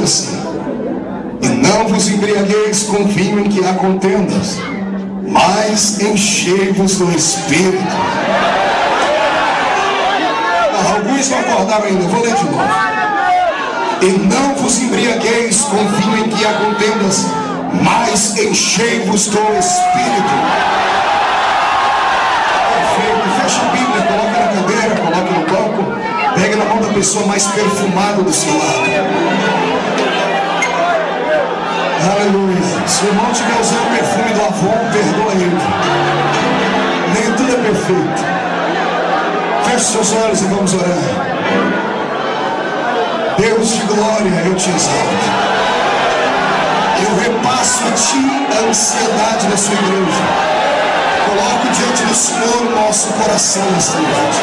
dizendo assim: e não vos embriagueis com vinho em que há contendas, mas enchei-vos do Espírito. Alguns não acordaram ainda, vou ler de novo. E não vos embriagueis com vinho em que há contendas, mas enchei-vos do Espírito. Perfeito. Fecha a Bíblia, coloca na cadeira, coloca no banco, pegue na mão da pessoa mais perfumada do seu lado. Aleluia. Se o irmão estiver usando o perfume do Avon, perdoa ele. Nem tudo é perfeito. Feche seus olhos e vamos orar. Deus de glória, eu te exalto. Eu repasso a ti a ansiedade da sua igreja. Coloco diante do Senhor o nosso coração nesta noite.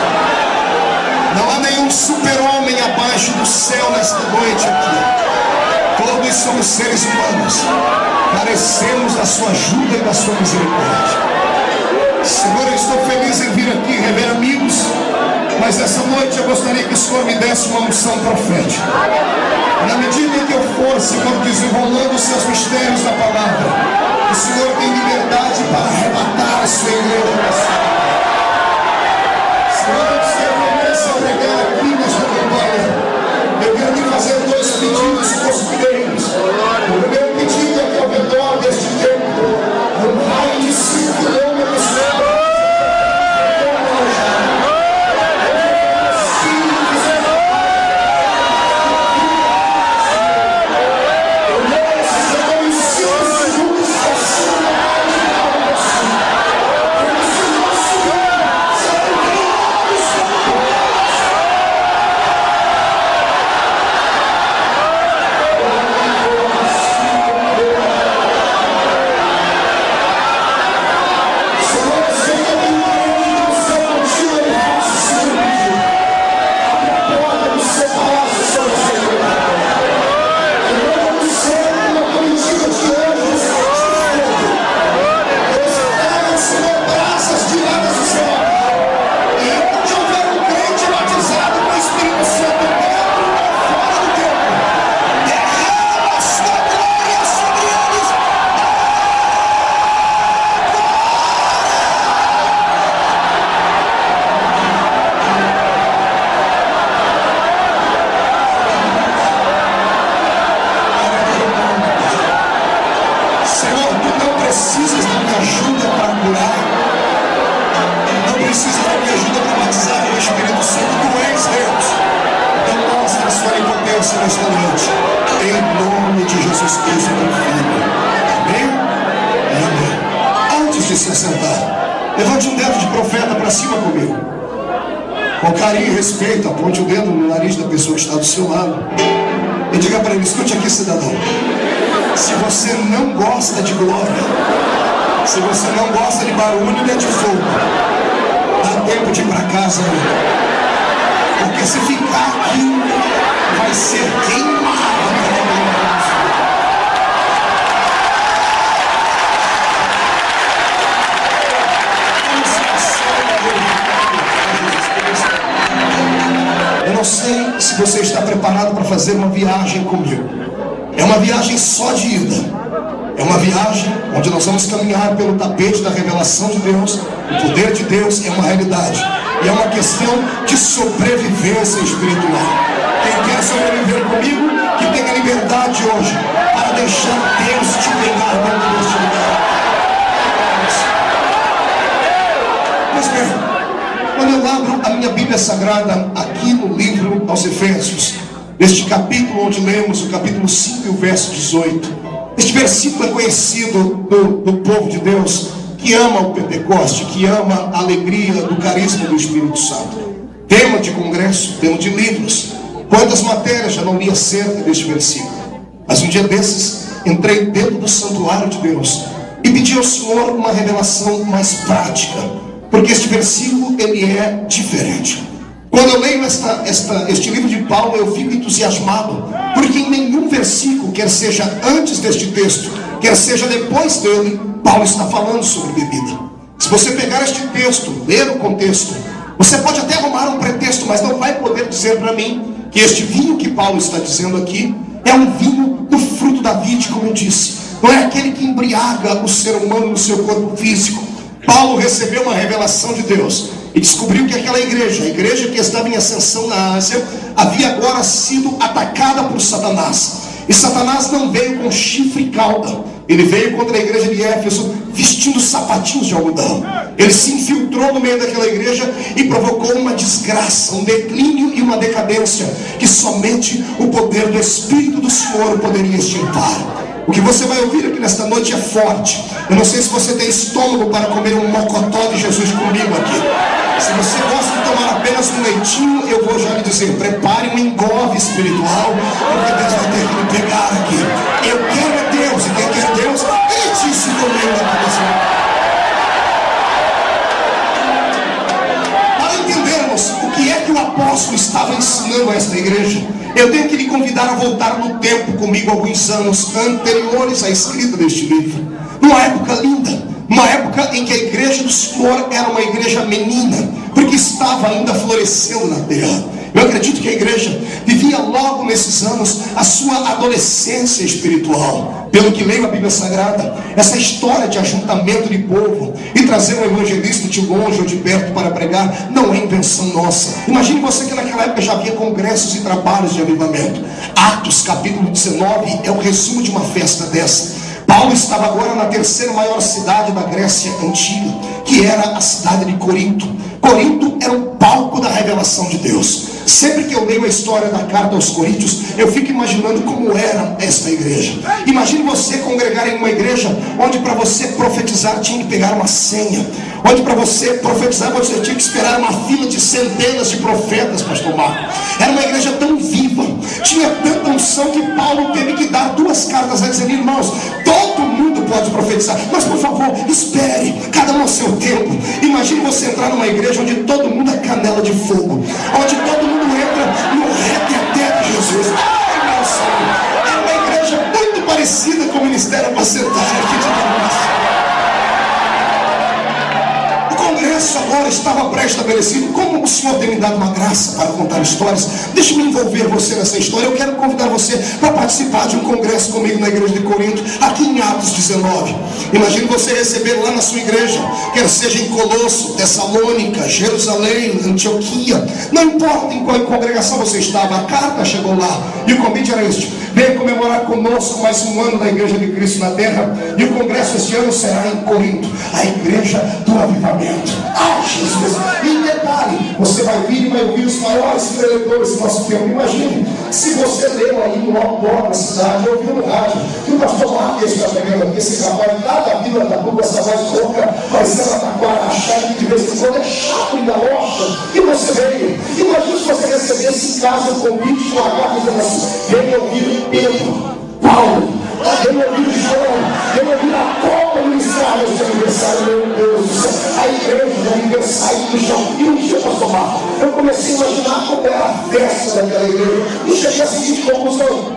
Não há nenhum super-homem abaixo do céu nesta noite aqui. Todos somos seres humanos. Carecemos da sua ajuda e da sua misericórdia. Senhor, eu estou feliz em vir aqui rever amigos, mas essa noite eu gostaria que o Senhor me desse uma unção profética. Na medida em que eu for, Senhor, desenrolando os seus mistérios da palavra, o Senhor tem liberdade para arrebatar a sua igreja. Senhor, antes que eu comece a pregar aqui nesta campanha, eu quero te fazer dois pedidos costureiros. O primeiro pedido é que ao redor deste templo, no raio de 5 quilômetros, levante um dedo de profeta para cima comigo. Com carinho e respeito, aponte o dedo no nariz da pessoa que está do seu lado e diga para ele: escute aqui, cidadão. Se você não gosta de glória, se você não gosta de barulho nem de fogo, dá tempo de ir para casa ainda. Porque se ficar aqui, vai ser queimado. Eu não sei se você está preparado para fazer uma viagem comigo. É uma viagem só de ida. É uma viagem onde nós vamos caminhar pelo tapete da revelação de Deus. O poder de Deus é uma realidade. E é uma questão de sobrevivência espiritual. Quem quer sobreviver comigo, que tenha liberdade hoje para deixar Deus te pegar dentro deste lugar. Pois bem, quando eu abro a minha Bíblia Sagrada aqui no livro aos Efésios, neste capítulo onde lemos o capítulo 5 e o verso 18, este versículo é conhecido do povo de Deus que ama o Pentecoste, que ama a alegria do carisma do Espírito Santo. Tema de congresso, tema de livros. Quantas matérias já não li acerca deste versículo? Mas um dia desses, entrei dentro do santuário de Deus e pedi ao Senhor uma revelação mais prática, porque este versículo ele é diferente. Quando eu leio este livro de Paulo, eu fico entusiasmado, porque em nenhum versículo, quer seja antes deste texto, quer seja depois dele, Paulo está falando sobre bebida. Se você pegar este texto, ler o contexto, você pode até arrumar um pretexto, mas não vai poder dizer para mim que este vinho que Paulo está dizendo aqui É um vinho do fruto da vide, como eu disse. Não é aquele que embriaga o ser humano no seu corpo físico. Paulo recebeu uma revelação de Deus e descobriu que aquela igreja, a igreja que estava em ascensão na Ásia, havia agora sido atacada por Satanás. E Satanás não veio com chifre e cauda. Ele veio contra a igreja de Éfeso vestindo sapatinhos de algodão. Ele se infiltrou no meio daquela igreja e provocou uma desgraça, um declínio e uma decadência que somente o poder do Espírito do Senhor poderia extirpar. O que você vai ouvir aqui nesta noite é forte. Eu não sei se você tem estômago para comer um mocotó de Jesus comigo aqui. Se você gosta de tomar apenas um leitinho, eu vou já lhe dizer, prepare um engove espiritual, porque Deus vai ter que me pegar aqui. Eu quero é Deus, e quem quer Deus, grite isso comigo na cabeça. Para entendermos o que é que o apóstolo estava ensinando a esta igreja, eu tenho que lhe convidar a voltar no tempo comigo alguns anos anteriores à escrita deste livro. Numa época linda, uma época em que a igreja do Senhor era uma igreja menina, porque estava ainda florescendo na terra. Eu acredito que a igreja vivia logo nesses anos a sua adolescência espiritual. Pelo que leio a Bíblia Sagrada, essa história de ajuntamento de povo e trazer um evangelista de longe ou de perto para pregar não é invenção nossa. Imagine você que naquela época já havia congressos e trabalhos de avivamento. Atos capítulo 19 é o resumo de uma festa dessa. Paulo estava agora na terceira maior cidade da Grécia Antiga, que era a cidade de Corinto. Corinto era o palco da revelação de Deus. Sempre que eu leio a história da carta aos Coríntios, eu fico imaginando como era esta igreja. Imagine você congregar em uma igreja onde para você profetizar tinha que pegar uma senha, onde para você profetizar você tinha que esperar uma fila de centenas de profetas, pastor Marco. Era uma igreja tão viva, tinha tanta unção que Paulo teve que dar 2 cartas a dizer: irmãos, todo mundo pode profetizar, mas por favor, espere, cada um ao seu tempo. Imagine você entrar numa igreja onde todo mundo é canela de fogo, onde todo mundo entra no reteté de Jesus. Ai, meu Senhor, é uma igreja muito parecida com o ministério apacentário aqui de Deus. O congresso agora estava pré-estabelecido. Como o Senhor tem me dado uma graça para contar histórias, deixe-me envolver você nessa história. Eu quero convidar você para participar de um congresso comigo na igreja de Corinto, aqui em Atos 19. Imagine você receber lá na sua igreja, quer seja em Colosso, Tessalônica, Jerusalém, Antioquia, não importa em qual congregação você estava, a carta chegou lá e o convite era este: venha comemorar conosco mais um ano da igreja de Cristo na terra. E o congresso este ano será em Corinto, a igreja do avivamento. Ah, Jesus! E em detalhe, você vai vir e vai ouvir os maiores preletores do nosso tempo. Imagine se você leu aí no outdoor na cidade, ouviu no rádio que o pastor Marques está pegando aqui, esse rapaz lá da vila da rua, essa voz rouca, parecendo atacar a chave de vez em quando, é chato e galocha, e você veio. Imagine se você recebesse em casa o convite de uma carta dizendo assim: venha ouvir Pedro, Paulo, venha ouvir João, venha ouvir a Copa ministrar no seu aniversário. Meu Deus do céu, a igreja do aniversário do chão. E um dia, pastor Marco, eu comecei a imaginar como era a festa daquela igreja e cheguei à seguinte conclusão: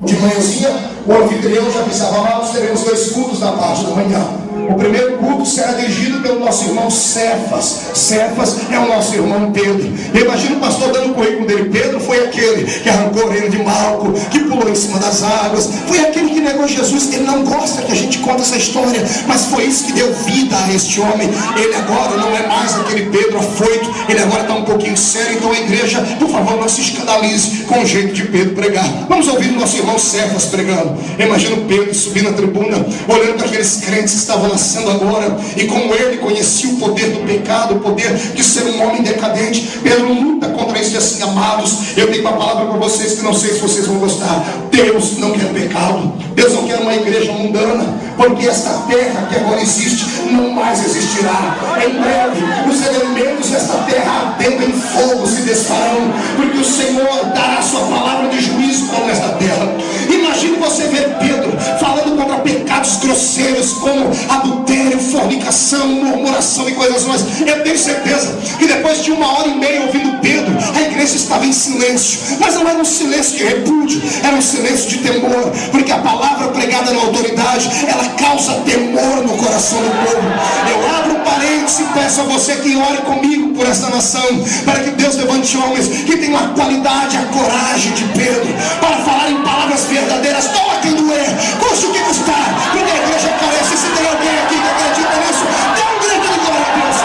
de manhãzinha, o anfitrião já avisava: nós teremos 2 cultos na parte da manhã. O primeiro culto será dirigido pelo nosso irmão Cefas. Cefas é o nosso irmão Pedro. Eu imagino o pastor dando o currículo dele. Pedro foi aquele que arrancou a orelha de Malco, que pulou em cima das águas, foi aquele que negou Jesus. Ele não gosta que a gente conte essa história, mas foi isso que deu vida a este homem. Ele agora não é mais aquele Pedro afoito, ele agora está um pouquinho sério. Então a igreja, por favor, não se escandalize com o jeito de Pedro pregar. Vamos ouvir o nosso irmão Cefas pregando. Eu imagino Pedro subir na tribuna, olhando para aqueles crentes que estavam nascendo agora, e como ele conhecia o poder do pecado, o poder de ser um homem decadente. Pedro luta contra isso, assim: amados, eu tenho uma palavra para vocês que não sei se vocês vão gostar. Deus não quer pecado, Deus não quer uma igreja mundana, porque esta terra que agora existe não mais existirá. Em breve os elementos desta terra ardendo em fogo se desfarão, porque o Senhor dará sua palavra de juízo para esta terra. Imagine você ver Pedro falando contra pecados grosseiros como adultério, fornicação, murmuração e coisas mais. Eu tenho certeza que depois de 1h30 ouvindo Pedro, a igreja estava em silêncio. Mas não era um silêncio de repúdio, era um silêncio de temor, porque a palavra pregada na autoridade, ela causa temor no coração do povo. Eu abro um parênteses e peço a você que ore comigo por essa nação, para que Deus levante homens que tenham a qualidade, a coragem de Pedro, para falar em palavras verdadeiras, não a quem doer, custe o que custar, porque a igreja carece. Se tem alguém aqui que acredita nisso, dê um grito de glória a Deus.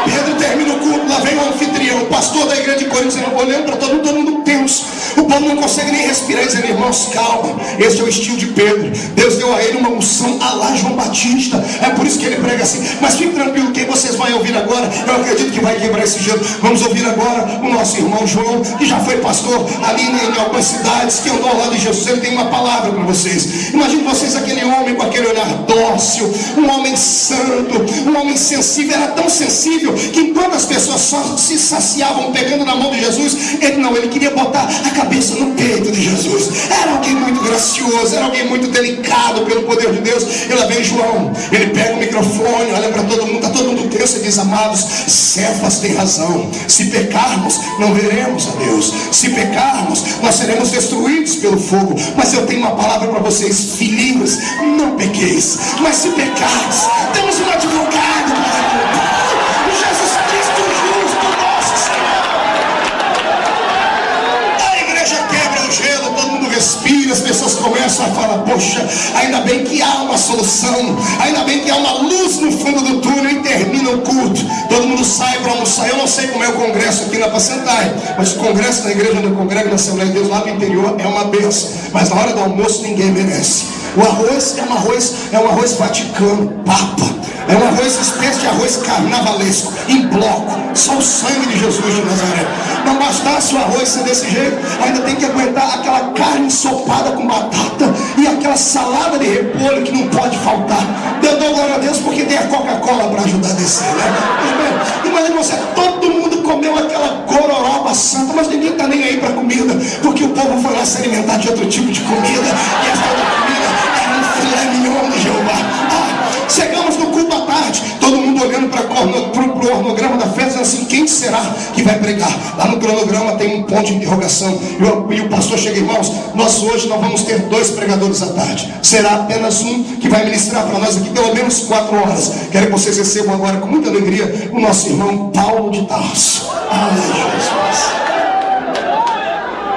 Pedro termina o culto, lá vem o anfitrião, o pastor da igreja de Corinto, olhando para todo mundo tenso. O povo não consegue nem respirar e dizer: irmãos, calma, esse é o estilo de Pedro. Deus deu a ele uma unção a lá João Batista. É por isso que ele prega assim. Mas fique tranquilo, quem vocês vão ouvir agora, eu acredito que vai quebrar esse gelo. Vamos ouvir agora o nosso irmão João, que já foi pastor ali em algumas cidades, que andou ao lado de Jesus. Ele tem uma palavra para vocês. Imagine vocês aquele homem com aquele olhar dócil, um homem santo, um homem sensível. Era tão sensível que enquanto as pessoas só se saciavam pegando na mão de Jesus, ele queria botar a cabeça no peito de Jesus. Era alguém muito gracioso, era alguém muito delicado pelo poder de Deus. E lá vem João, ele pega o microfone, olha para todo mundo, está todo mundo tenso e diz: amados, Cefas tem razão. Se pecarmos, não veremos a Deus. Se pecarmos, nós seremos destruídos pelo fogo. Mas eu tenho uma palavra para vocês, filhinhos, não pequeis. Mas se pecardes, temos um advogado para o Pai, Jesus Cristo justo, nosso Senhor. A igreja quebra o gelo, todo mundo respira, as pessoas começam a falar: poxa, ainda bem que há uma solução, ainda bem que há uma luz no fundo do túnel. E termina o culto, todo mundo sai para almoçar. Eu não sei como é o congresso aqui na Pacentai, mas o congresso na igreja, no congresso na Assembleia de Deus lá no interior é uma benção, mas na hora do almoço ninguém merece. O arroz é um arroz vaticano, papa. É um arroz, espécie de arroz carnavalesco, em bloco. Só o sangue de Jesus de Nazaré. Não bastasse o arroz ser desse jeito, ainda tem que aguentar aquela carne ensopada com batata e aquela salada de repolho que não pode faltar. Eu dou glória a Deus porque tem a Coca-Cola para ajudar a descer, né? Imagina você, todo mundo comeu aquela gororoba santa, mas ninguém está nem aí para comida, porque o povo foi lá se alimentar de outro tipo de comida. E essa outra comida era um filé mignon de Jeová. Chegamos no culto à tarde, todo mundo olhando para o organograma da festa, assim: quem será que vai pregar? Lá no cronograma tem um ponto de interrogação. E o pastor chega: irmãos, nós hoje não vamos ter 2 pregadores à tarde, será apenas um que vai ministrar para nós aqui pelo menos 4 horas. Quero que vocês recebam agora com muita alegria o nosso irmão Paulo de Tarso. Jesus.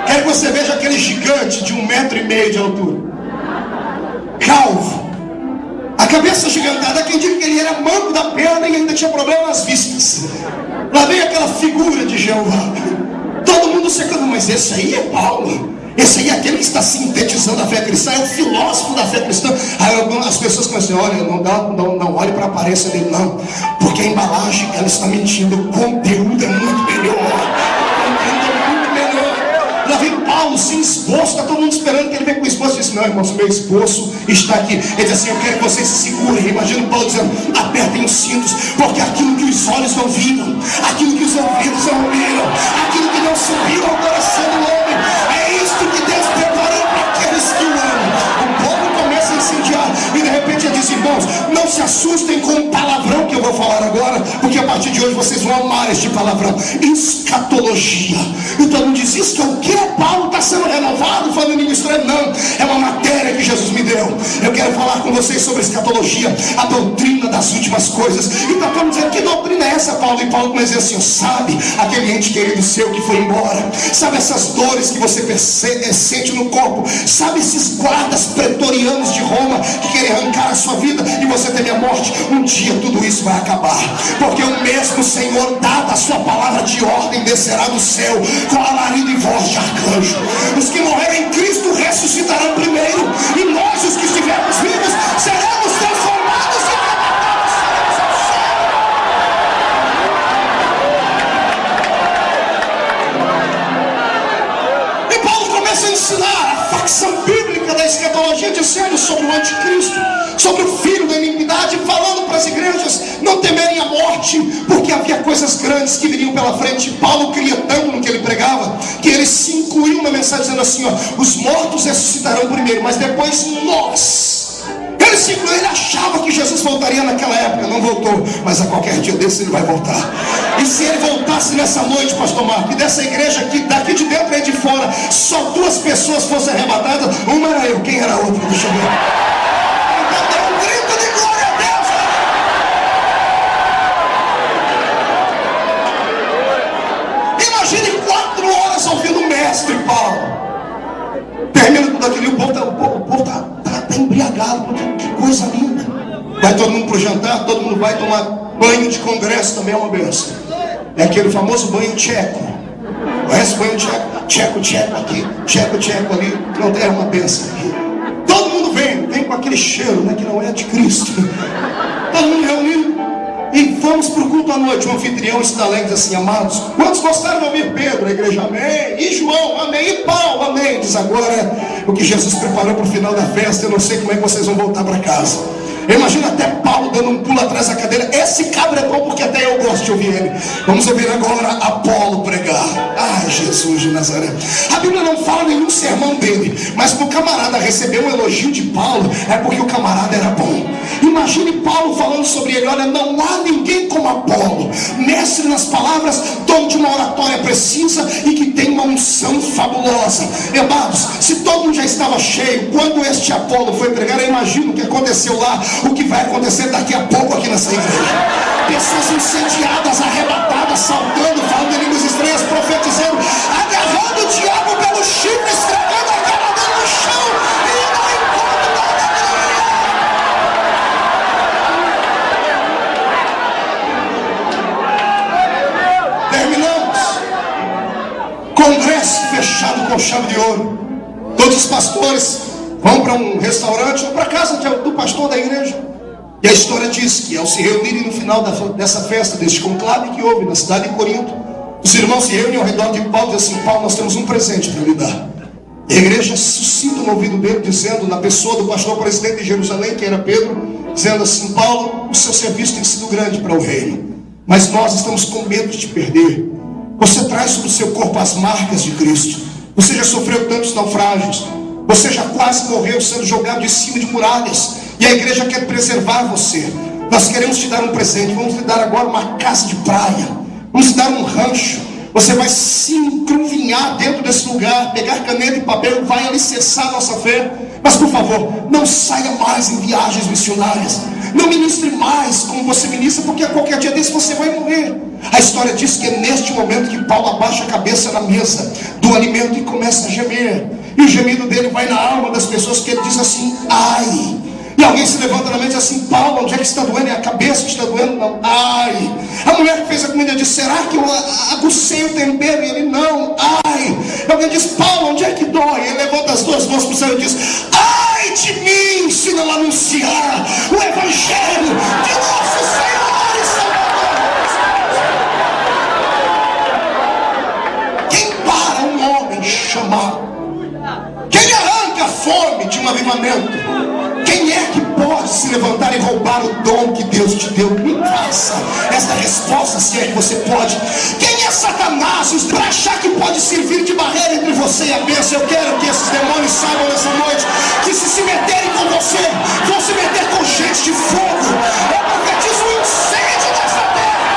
Quero que você veja aquele gigante de 1,5 metro de altura, calvo, a cabeça agigantada. Quem diz que ele era manco da perna e ainda tinha problema nas vistas. Lá vem aquela figura de Jeová. Todo mundo secando: mas esse aí é Paulo. Esse aí é aquele que está sintetizando a fé cristã, é o filósofo da fé cristã. Aí as pessoas começam: olha, não olhe para a aparência dele não, porque a embalagem, ela está mentindo. O conteúdo é muito melhor. Lá vem Paulo sem esboço, está todo mundo esperando que ele venha com o esboço. Ele diz: não, irmãos, meu esboço está aqui. Ele diz assim: eu quero que vocês se segurem. Imagina Paulo dizendo: apertem os cintos, porque aquilo que os olhos não viram, aquilo que os ouvidos não ouviram, aquilo que não subiu ao coração do homem, é isto que Deus preparou para aqueles que o amam. O povo começa a incendiar e de repente ele diz: irmãos, não se assustem com o palavrão que eu vou falar agora, porque a partir de hoje vocês vão amar este palavrão: escatologia. E todo mundo diz: isso é o que? Paulo está sendo renovado falando em língua estranha? Não, é uma matéria que Jesus me deu. Eu quero falar com vocês sobre escatologia, a doutrina das últimas coisas. E está todo mundo dizendo: que doutrina é essa, Paulo? E Paulo começa a dizer assim: sabe aquele ente querido seu que foi embora? Sabe essas dores que você sente no corpo? Sabe esses guardas pretorianos de Roma que querem arrancar a sua vida e você teme a morte? Um dia tudo isso vai acabar, porque o mesmo Senhor, dada a sua palavra de ordem, descerá do céu com alarido e voz de arcanjo. Os que morreram em Cristo ressuscitarão primeiro, e nós, os que estivermos vivos, seremos transformados e arrebatados ao céu. E Paulo começa a ensinar a facção bíblica da escatologia, dizendo sobre o anticristo, sobre o filho da iniquidade, falando para as igrejas não temerem a morte, porque havia coisas grandes que viriam pela frente. Paulo cria tanto no que ele pregava, que ele se incluiu na mensagem dizendo assim: ó, os mortos ressuscitarão primeiro, mas depois nós. Ele achava que Jesus voltaria naquela época, não voltou, mas a qualquer dia desse ele vai voltar. E se ele voltasse nessa noite, pastor Marco, e dessa igreja aqui, daqui de dentro e de fora, só 2 pessoas fossem arrebatadas, uma era eu, quem era a outra? Deixa eu ver. tudo aquilo, o povo tá embriagado, que coisa linda. Vai todo mundo para o jantar, todo mundo vai tomar banho de congresso, também é uma benção. É aquele famoso banho tcheco. Conhece o banho tcheco? Tcheco aqui, tcheco ali. Não, é uma benção aqui. Todo mundo vem com aquele cheiro, né, que não é de Cristo. Todo mundo reunido. E fomos para o culto à noite. O anfitrião está lá e diz assim: amados, quantos gostaram de ouvir Pedro? A igreja, amém. E João, amém. E Paulo, amém. Diz: agora o que Jesus preparou para o final da festa, eu não sei como é que vocês vão voltar para casa. Eu imagino até Paulo dando um pulo atrás da cadeira. Esse cabra é bom porque até eu gosto de ouvir ele. Vamos ouvir agora Apolo pregar. Ai, Jesus de Nazaré. A Bíblia não fala nenhum sermão dele, mas para o camarada receber um elogio de Paulo, é porque o camarada era bom. Imagine Paulo falando sobre ele: olha, não há ninguém como Apolo, mestre nas palavras, dono de uma oratória precisa e que tem uma unção fabulosa. Amados, se todo mundo já estava cheio, quando este Apolo foi pregar, eu imagino o que aconteceu lá, o que vai acontecer daqui a pouco aqui nessa igreja. Pessoas incendiadas, arrebatadas, saltando, falando em línguas estranhas, profetizando, agarrando o diabo pelo chifre, estragando a cara dele no chão e indo ao encontro da alegria. Terminamos. Congresso fechado com chave de ouro. Todos os pastores vão para um restaurante ou para a casa do pastor da igreja. E a história diz que ao se reunirem no final dessa festa, deste conclave que houve na cidade de Corinto, os irmãos se reúnem ao redor de Paulo e dizem assim: Paulo, nós temos um presente para lhe dar. A igreja suscita no ouvido dele, dizendo, na pessoa do pastor presidente de Jerusalém, que era Pedro, dizendo assim: Paulo, o seu serviço tem sido grande para o reino, mas nós estamos com medo de te perder. Você traz sobre o seu corpo as marcas de Cristo. Você já sofreu tantos naufrágios. Você já quase morreu sendo jogado de cima de muralhas. E a igreja quer preservar você. Nós queremos te dar um presente. Vamos te dar agora uma casa de praia. Vamos te dar um rancho. Você vai se encruvinhar dentro desse lugar, pegar caneta e papel, vai alicerçar a nossa fé. Mas por favor, não saia mais em viagens missionárias. Não ministre mais como você ministra, porque a qualquer dia desse você vai morrer. A história diz que é neste momento que Paulo abaixa a cabeça na mesa do alimento e começa a gemer. E o gemido dele vai na alma das pessoas, que ele diz assim: ai. E alguém se levanta na mesa e diz assim: Paulo, onde é que está doendo? É a cabeça que está doendo? Não. Ai. A mulher que fez a comida diz: será que eu agucei o tempero? E ele: não. Ai. E alguém diz: Paulo, onde é que dói? Ele levanta as duas mãos para o céu e diz: ai de mim, se não anunciar o evangelho de nosso Senhor e Salvador. Quem para um homem chamado? Quem arranca a fome de um avivamento? Quem é que pode se levantar e roubar o dom que Deus te deu? Me faça essa resposta, se é que você pode. Quem é Satanás para achar que pode servir de barreira entre você e a bênção? Eu quero que esses demônios saibam nessa noite que se meterem com você, vão se meter com gente de fogo. Eu profetizo um incêndio nessa terra.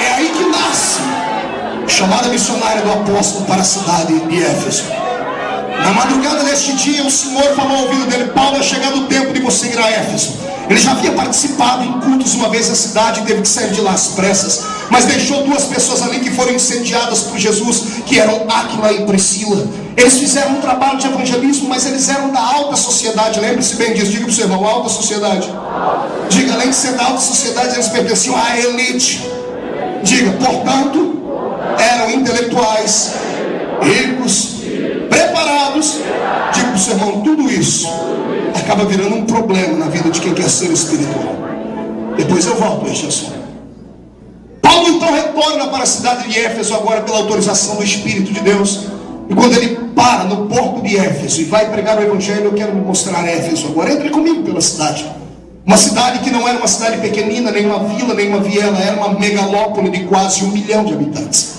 É aí que nasce chamada missionária do apóstolo para a cidade de Éfeso. Na madrugada deste dia, o Senhor falou ao ouvido dele: Paulo, é chegado o tempo de você ir a Éfeso. Ele já havia participado em cultos uma vez na cidade e teve que sair de lá às pressas, mas deixou duas pessoas ali que foram incendiadas por Jesus, que eram Áquila e Priscila. Eles fizeram um trabalho de evangelismo, mas eles eram da alta sociedade. Lembre-se bem disso, diga para o seu irmão: alta sociedade. Diga, além de ser da alta sociedade, eles pertenciam à elite. Diga, portanto, eram intelectuais, ricos, preparados. Diga para o seu irmão: tudo isso acaba virando um problema na vida de quem quer ser espiritual. Depois eu volto a este assunto. Paulo então retorna para a cidade de Éfeso, agora pela autorização do Espírito de Deus. E quando ele para no porto de Éfeso e vai pregar o evangelho, eu quero me mostrar Éfeso agora. Entre comigo pela cidade. Uma cidade que não era uma cidade pequenina, nem uma vila, nem uma viela. Era uma megalópole de quase 1 milhão de habitantes.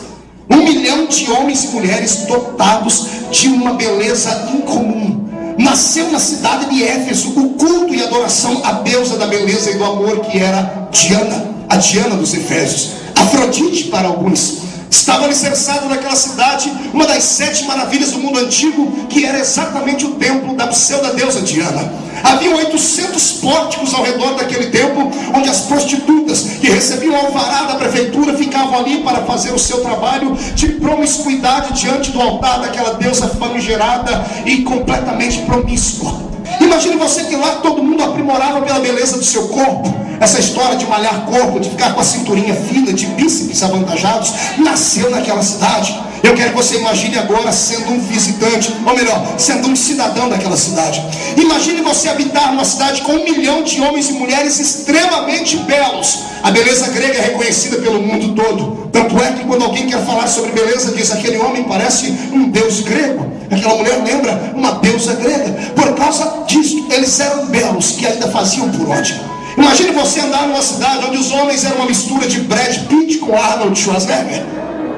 1 milhão de homens e mulheres dotados de uma beleza incomum. Nasceu na cidade de Éfeso o culto e adoração à deusa da beleza e do amor, que era Diana, a Diana dos Efésios, Afrodite para alguns. Estava alicerçado naquela cidade uma das 7 maravilhas do mundo antigo, que era exatamente o templo da pseudo-deusa Diana. Havia 800 pórticos ao redor daquele templo, onde as prostitutas que recebiam alvará da prefeitura ficavam ali para fazer o seu trabalho de promiscuidade diante do altar daquela deusa famigerada e completamente promíscua. Imagine você que lá todo mundo aprimorava pela beleza do seu corpo. Essa história de malhar corpo, de ficar com a cinturinha fina, de bíceps avantajados, nasceu naquela cidade. Eu quero que você imagine agora sendo um visitante, ou melhor, sendo um cidadão daquela cidade. Imagine você habitar numa cidade com 1 milhão de homens e mulheres extremamente belos. A beleza grega é reconhecida pelo mundo todo. Tanto é que quando alguém quer falar sobre beleza, diz: aquele homem parece um deus grego, aquela mulher lembra uma deusa grega. Por causa disso, eles eram belos, que ainda faziam por ódio. Imagine você andar numa cidade onde os homens eram uma mistura de Brad Pitt com Arnold Schwarzenegger,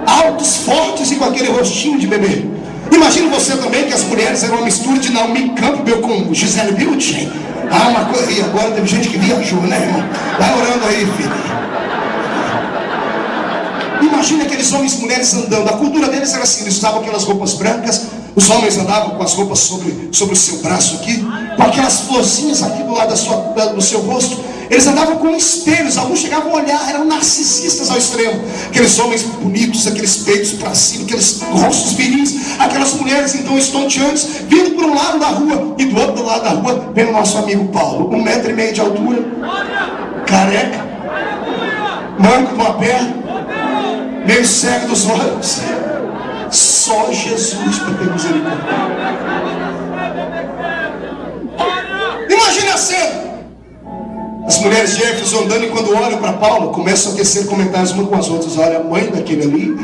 altos, fortes e com aquele rostinho de bebê. Imagine você também que as mulheres eram uma mistura de Naomi Campbell com Gisele Bündchen. Uma coisa. E agora teve gente que viajou, né, irmão? Vai orando aí, filho. Imagine aqueles homens e mulheres andando. A cultura deles era assim: eles usavam aquelas roupas brancas. Os homens andavam com as roupas sobre o seu braço aqui, com aquelas florzinhas aqui do lado do seu rosto. Eles andavam com espelhos. Alguns chegavam a olhar, eram narcisistas ao extremo. Aqueles homens bonitos, aqueles peitos para cima, aqueles rostos viris. Aquelas mulheres então estonteantes, vindo por um lado da rua. E do outro lado da rua vem o nosso amigo Paulo, 1,5 metro de altura, careca, manco com a perna, meio cego dos olhos. Só Jesus para ter misericórdia. Imagina a cena. As mulheres de Éfeso andando, e quando olham para Paulo, começam a tecer comentários umas com as outras. Olha, a mãe daquele ali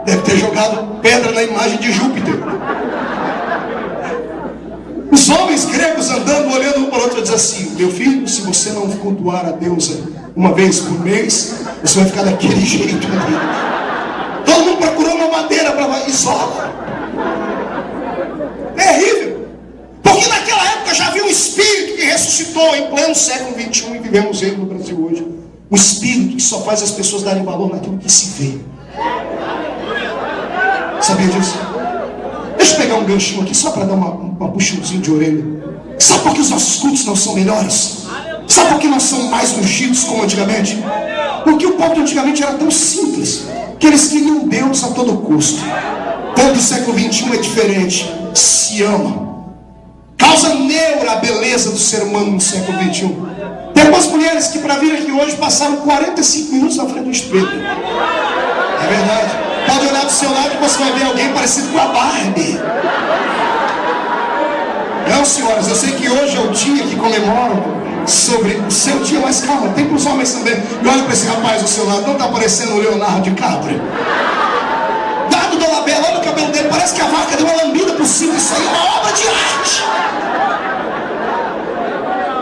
deve ter jogado pedra na imagem de Júpiter. Os homens gregos andando, olhando um para o outro, dizem assim: meu filho, se você não cultuar a deusa uma vez por mês, você vai ficar daquele jeito ali. Todo mundo procurou uma madeira para isolar. Terrível. Porque naquela época já havia um espírito que ressuscitou em pleno século XXI, e vivemos ele no Brasil hoje. Um espírito que só faz as pessoas darem valor naquilo que se vê. Sabia disso? Deixa eu pegar um ganchinho aqui só para dar uma puxãozinha de orelha. Sabe por que os nossos cultos não são melhores? Sabe por que não são mais ungidos como antigamente? Porque o povo de antigamente era tão simples que eles queriam Deus a todo custo. O povo do século XXI é diferente. Se ama. Causa neura a beleza do ser humano no século XXI. Tem algumas mulheres que para vir aqui hoje passaram 45 minutos na frente do espelho. É verdade. Pode olhar do seu lado e você vai ver alguém parecido com a Barbie. Não, senhoras, eu sei que hoje é o dia que comemoram sobre o seu dia, mas calma, tem para os homens também. E olha para esse rapaz ao seu lado, não está parecendo o Leonardo DiCaprio? Dado do Labela, olha o cabelo dele, parece que a vaca deu uma lambida por cima. Isso aí é uma obra de arte.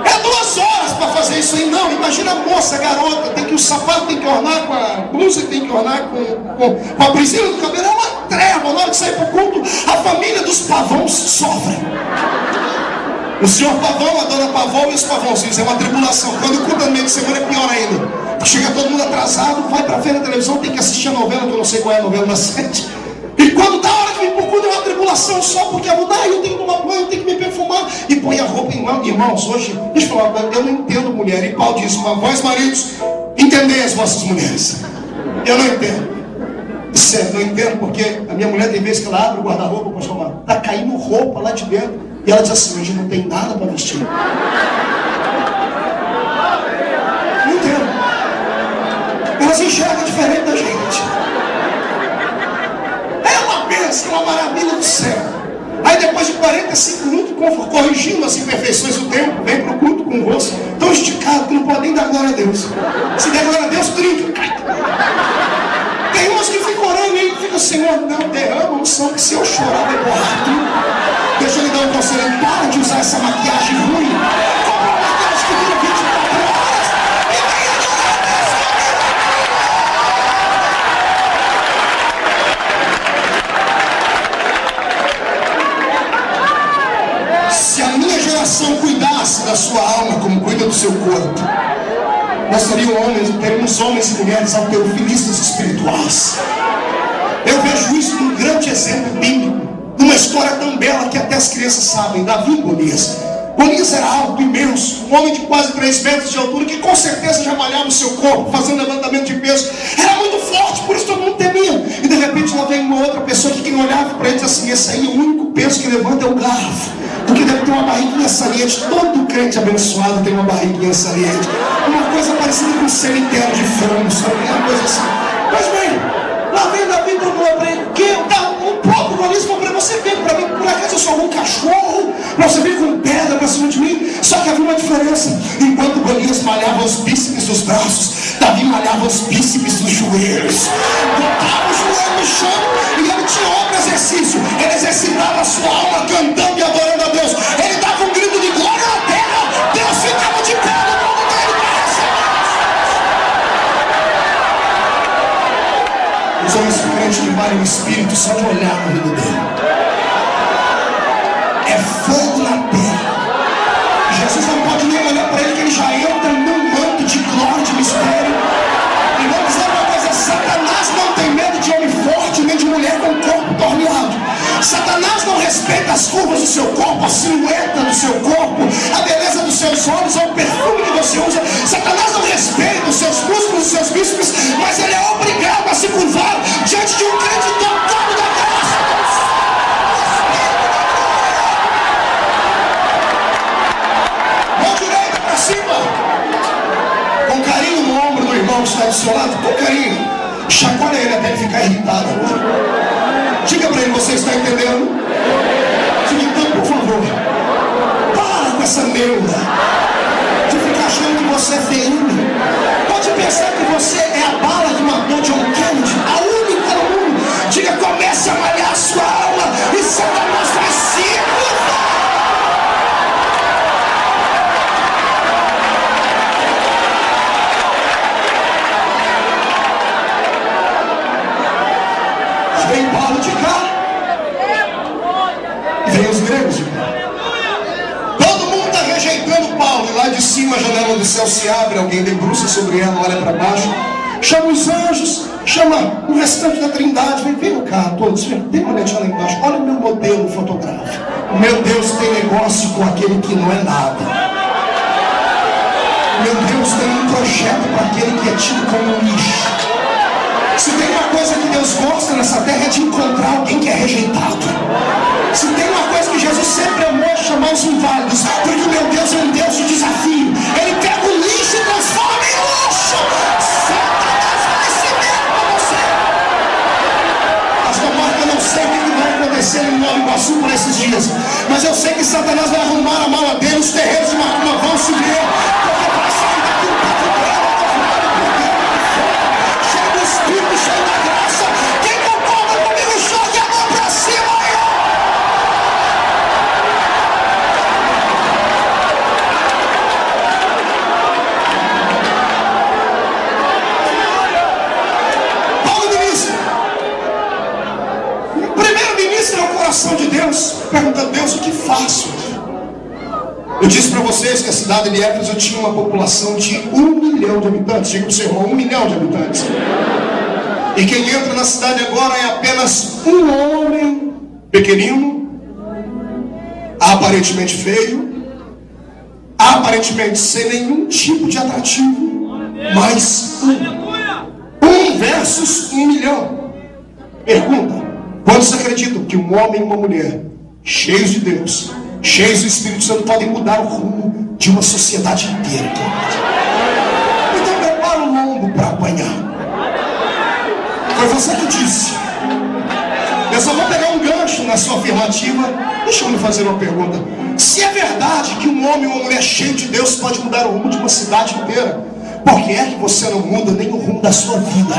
É 2 horas para fazer isso aí. Não, imagina a moça, a garota, tem que o sapato tem que ornar com a blusa, tem que ornar com a prisilha do cabelo. É uma treva. Na hora de sair para o culto, a família dos pavões sofre. O senhor Pavão, a dona Pavão e os pavãozinhos. É uma tribulação. Quando o culto no meio de semana é pior ainda. Porque chega todo mundo atrasado, vai para ver na televisão, tem que assistir a novela, que eu não sei qual é a novela da 7. E quando dá a hora que vem pro culto, é uma tribulação só, porque eu tenho que tomar banho, eu tenho que me perfumar. E põe a roupa em mão. Irmãos, hoje, deixa eu falar, eu não entendo mulher. E Paulo diz: vós maridos, entendei as vossas mulheres. Eu não entendo. Sério, não entendo, porque a minha mulher tem vezes que ela abre o guarda-roupa, pastor Marcos, tá caindo roupa lá de dentro. E ela diz assim: hoje não tem nada para vestir. Não entendo. Elas enxergam diferente da gente. É uma bênção, uma maravilha do céu. Aí depois de 45 minutos, corrigindo as imperfeições do tempo, vem para o culto com o rosto tão esticado que não pode nem dar glória a Deus. Se der glória a Deus, trinca. Tem umas que ficam orando e ficam: Senhor, não derrama unção, que se eu chorar vai borrar tudo. Deixa eu lhe dar um conselho: para de usar essa maquiagem ruim. Compra uma maquiagem que dura 24 horas e venha adorar a Deus. Se a minha geração cuidasse da sua alma como cuida do seu corpo, nós teríamos homens e mulheres autofilistas espirituais. Eu vejo isso num grande exemplo bíblico, numa história tão bela que até as crianças sabem: Davi e Golias. Golias era alto, imenso, um homem de quase 3 metros de altura, que com certeza já malhava o seu corpo, fazendo levantamento de peso. Era muito forte, por isso todo mundo temia. E de repente lá vem uma outra pessoa que quem olhava para ele diz assim: esse aí, o único peso que levanta é o garfo, porque deve ter uma barriguinha saliente. Todo crente abençoado tem uma barriguinha saliente, uma coisa parecida com um cemitério de frango, sabe? Uma coisa assim. Mas bem, lá vem Davi para para ele: o próprio Golias falou para ele: você veio para mim, por acaso eu sou algum cachorro para você vir com pedra para cima de mim? Só que havia uma diferença: enquanto Golias malhava os bíceps dos braços, Davi malhava os bíceps dos joelhos, botava o joelho no chão e ele tinha outro exercício. Ele exercitava a sua alma cantando e adorando a Deus. Ele dava um grito de glória na terra, Deus ficava de pé no mundo dele para receber. Os homens crentes que valem o espírito só de olhar na vida dele. É fogo na terra. Jesus não pode nem olhar para ele, que ele já entra num manto de glória, de mistério. E vamos dizer uma coisa: Satanás não tem medo de homem forte, nem de mulher com o corpo torneado. Satanás não respeita as curvas do seu corpo, a silhueta do seu corpo, a beleza dos seus olhos, ou o perfume que você usa. Satanás não respeita os seus músculos, os seus bíceps, mas ele é obrigado a se curvar diante de um crente dotado da graça. Mão direita para cima, com carinho no ombro do irmão que está do seu lado, com carinho. Chacoalha ele até ele ficar irritado agora. Diga para ele: você está entendendo? Diga então, por favor, para com essa neura de ficar achando que você é feinho. Pode pensar que você é a bala que matou John Kennedy, a única no mundo. Diga: comece a malhar a sua alma e Satanás vai se curvar. Vem Paulo de cá, vem os gregos de cá. Todo mundo está rejeitando Paulo. E lá de cima a janela do céu se abre, alguém debruça sobre ela, olha para baixo, chama os anjos, chama o restante da trindade: vem cá todos, dê uma olhadinha lá embaixo, olha o meu modelo fotográfico. Meu Deus tem negócio com aquele que não é nada. Meu Deus tem um projeto para aquele que é tido como um lixo. Se tem uma coisa que Deus gosta nessa terra, é de encontrar alguém que é rejeitado. Se tem uma coisa que Jesus sempre amou, é chamar os inválidos, porque o meu Deus é um Deus de desafio. Ele pega o lixo e transforma em luxo. Satanás vai se ver para você. Pastor Marco, eu não sei o que vai acontecer em Nova Iguaçu por esses dias, mas eu sei que Satanás vai arrumar a mala dele, os terreiros de Macumba vão se ver, porque para sair daqui um pouco dela, Espírito cheio da graça. Quem concorda comigo, jogue a mão para cima aí. Paulo ministra. Primeiro ministra ao coração de Deus, pergunta: Deus, o que faço? Eu disse para vocês que a cidade de Éfeso tinha uma população de 1 milhão de habitantes. Diga para o seu irmão: 1 milhão de habitantes. E quem entra na cidade agora é apenas um homem pequenino, aparentemente feio, aparentemente sem nenhum tipo de atrativo, mas um versus 1 milhão. Pergunta: quantos acreditam que um homem e uma mulher cheios de Deus, cheios do Espírito Santo, podem mudar o rumo de uma sociedade inteira? Então prepara o lombo para apanhar. Foi você que disse. Eu só vou pegar um gancho na sua afirmativa. Deixa eu lhe fazer uma pergunta: se é verdade que um homem ou uma mulher cheio de Deus pode mudar o rumo de uma cidade inteira, por que é que você não muda nem o rumo da sua vida?